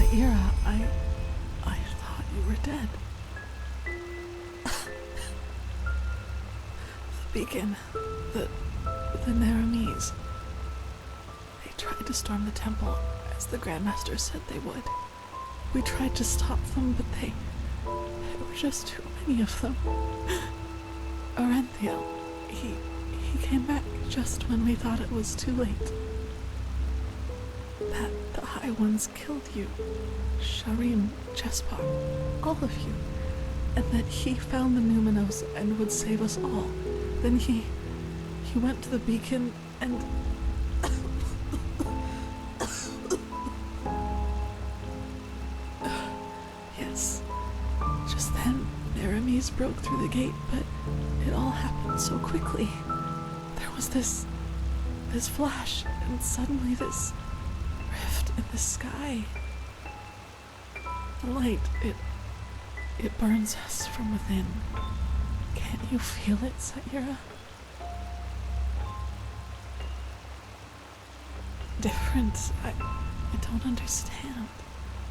Saira, I thought you were dead. The beacon, the Naramis. They tried to storm the temple, as the Grandmaster said they would. We tried to stop them, but there were just too many of them. Orenthiel, he came back just when we thought it was too late. That the High Ones killed you, Sharim, Jespar, all of you, and that he found the Numinos and would save us all. Then he went to the beacon and... Yes, just then Naramis broke through the gate, but it all happened so quickly. There was this flash, and suddenly this rift in the sky. The light, it burns us from within. Can't you feel it, Saira? Different. I don't understand.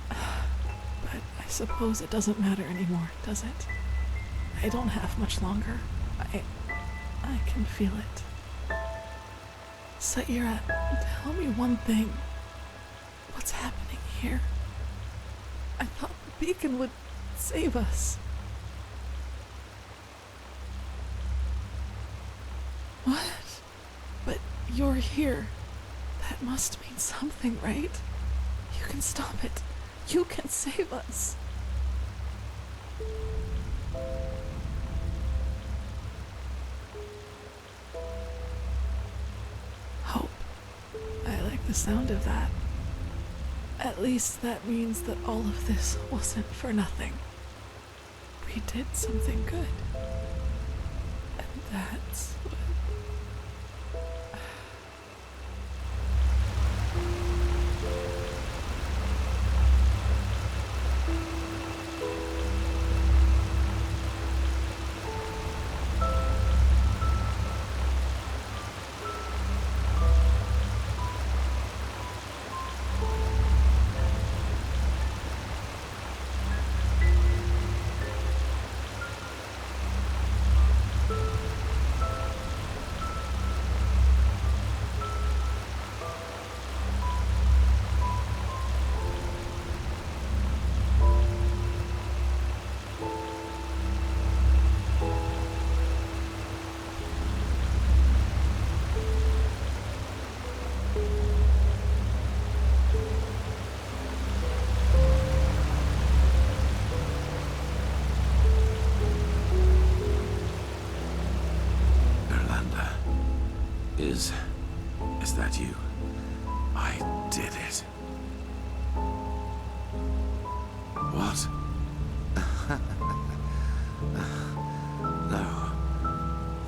But I suppose it doesn't matter anymore, does it? I don't have much longer. I can feel it. Saira, tell me one thing. What's happening here? I thought the beacon would save us. What? But you're here. That must mean something, right? You can stop it. You can save us. Hope. I like the sound of that. At least that means that all of this wasn't for nothing. We did something good. And that's what... Is that you? I did it. What?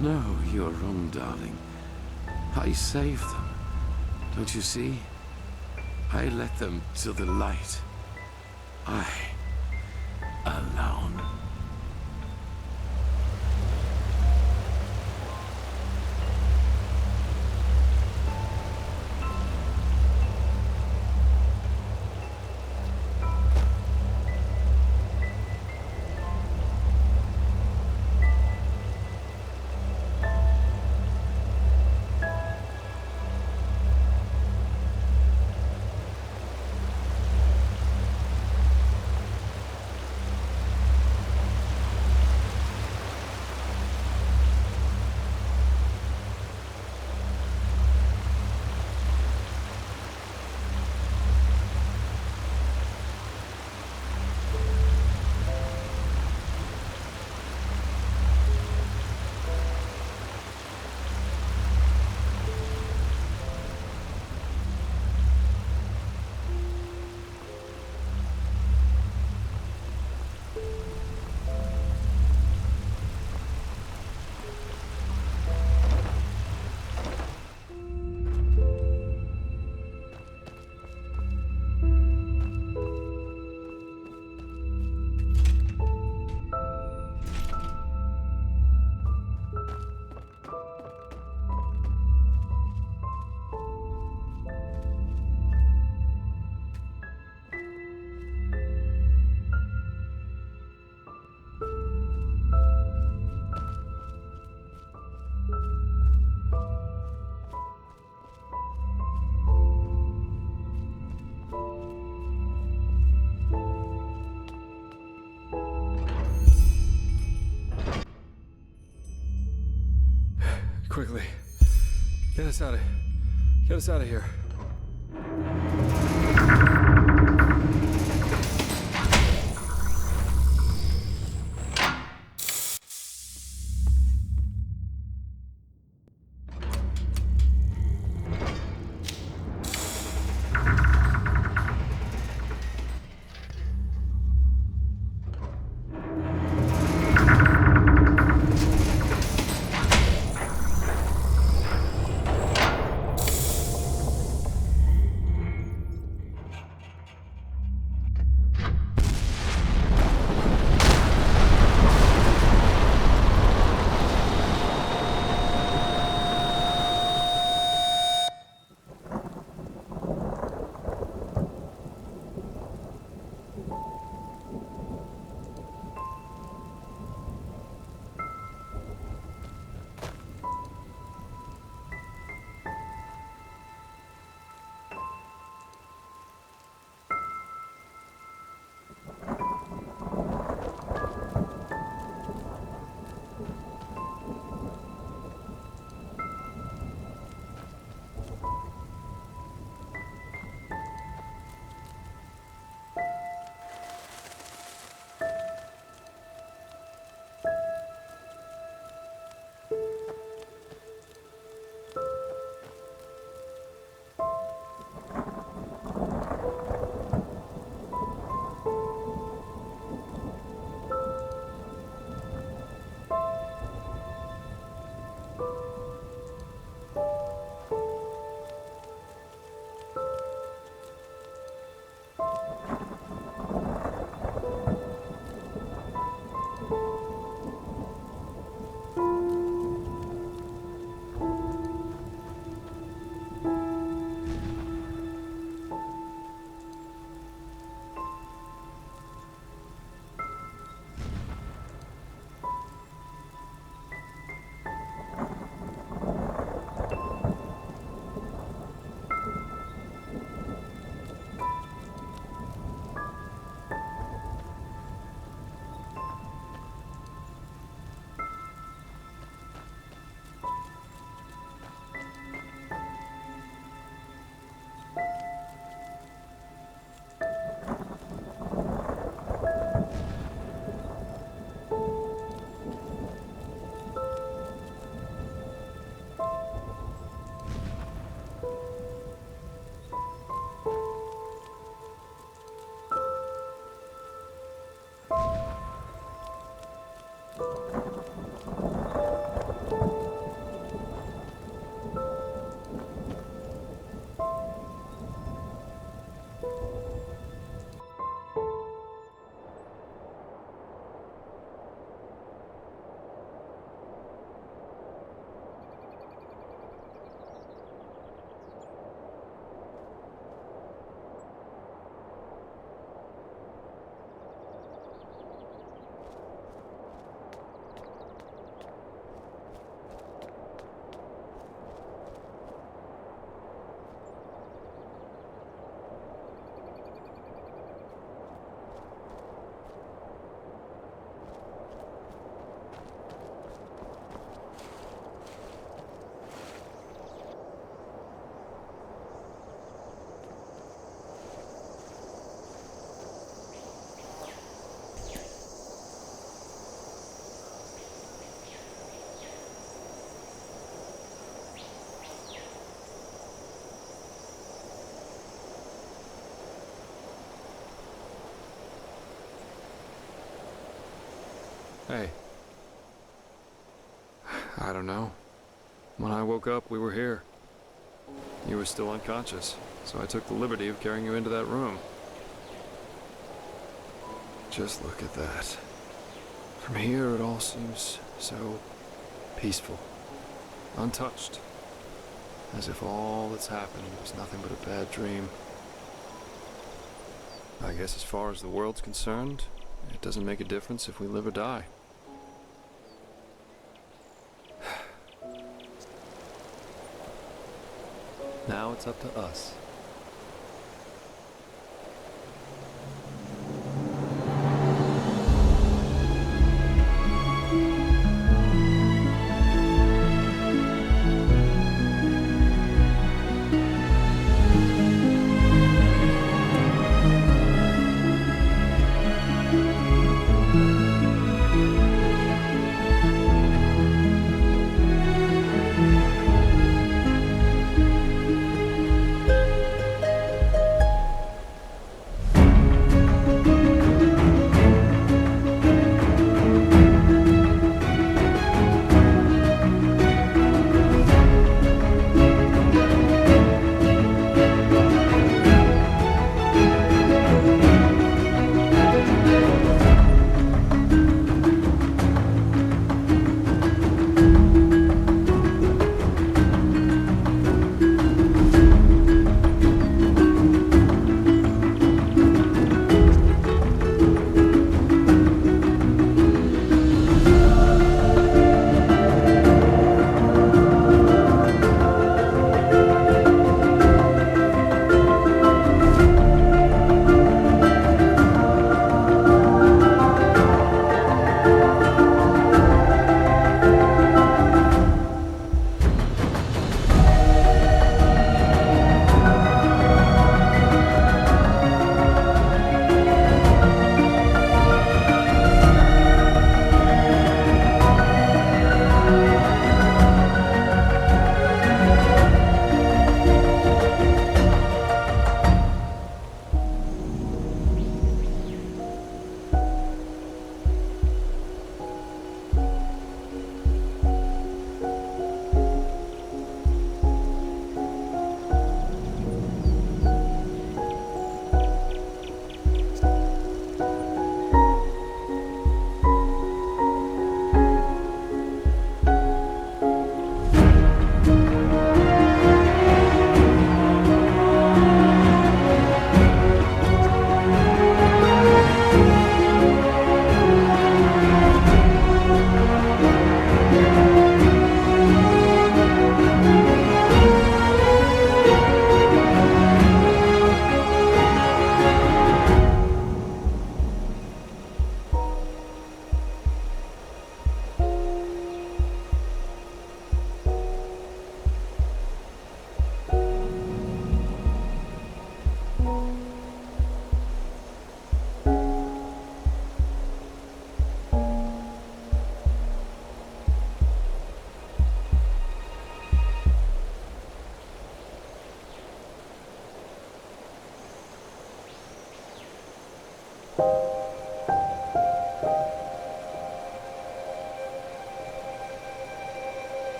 No, you're wrong, darling. I saved them. Don't you see? I led them to the light. I... alone. Quickly. Get us out of here. Hey. I don't know. When I woke up, we were here. You were still unconscious, so I took the liberty of carrying you into that room. Just look at that. From here, it all seems so peaceful, untouched, as if all that's happened was nothing but a bad dream. I guess as far as the world's concerned, it doesn't make a difference if we live or die. Now it's up to us.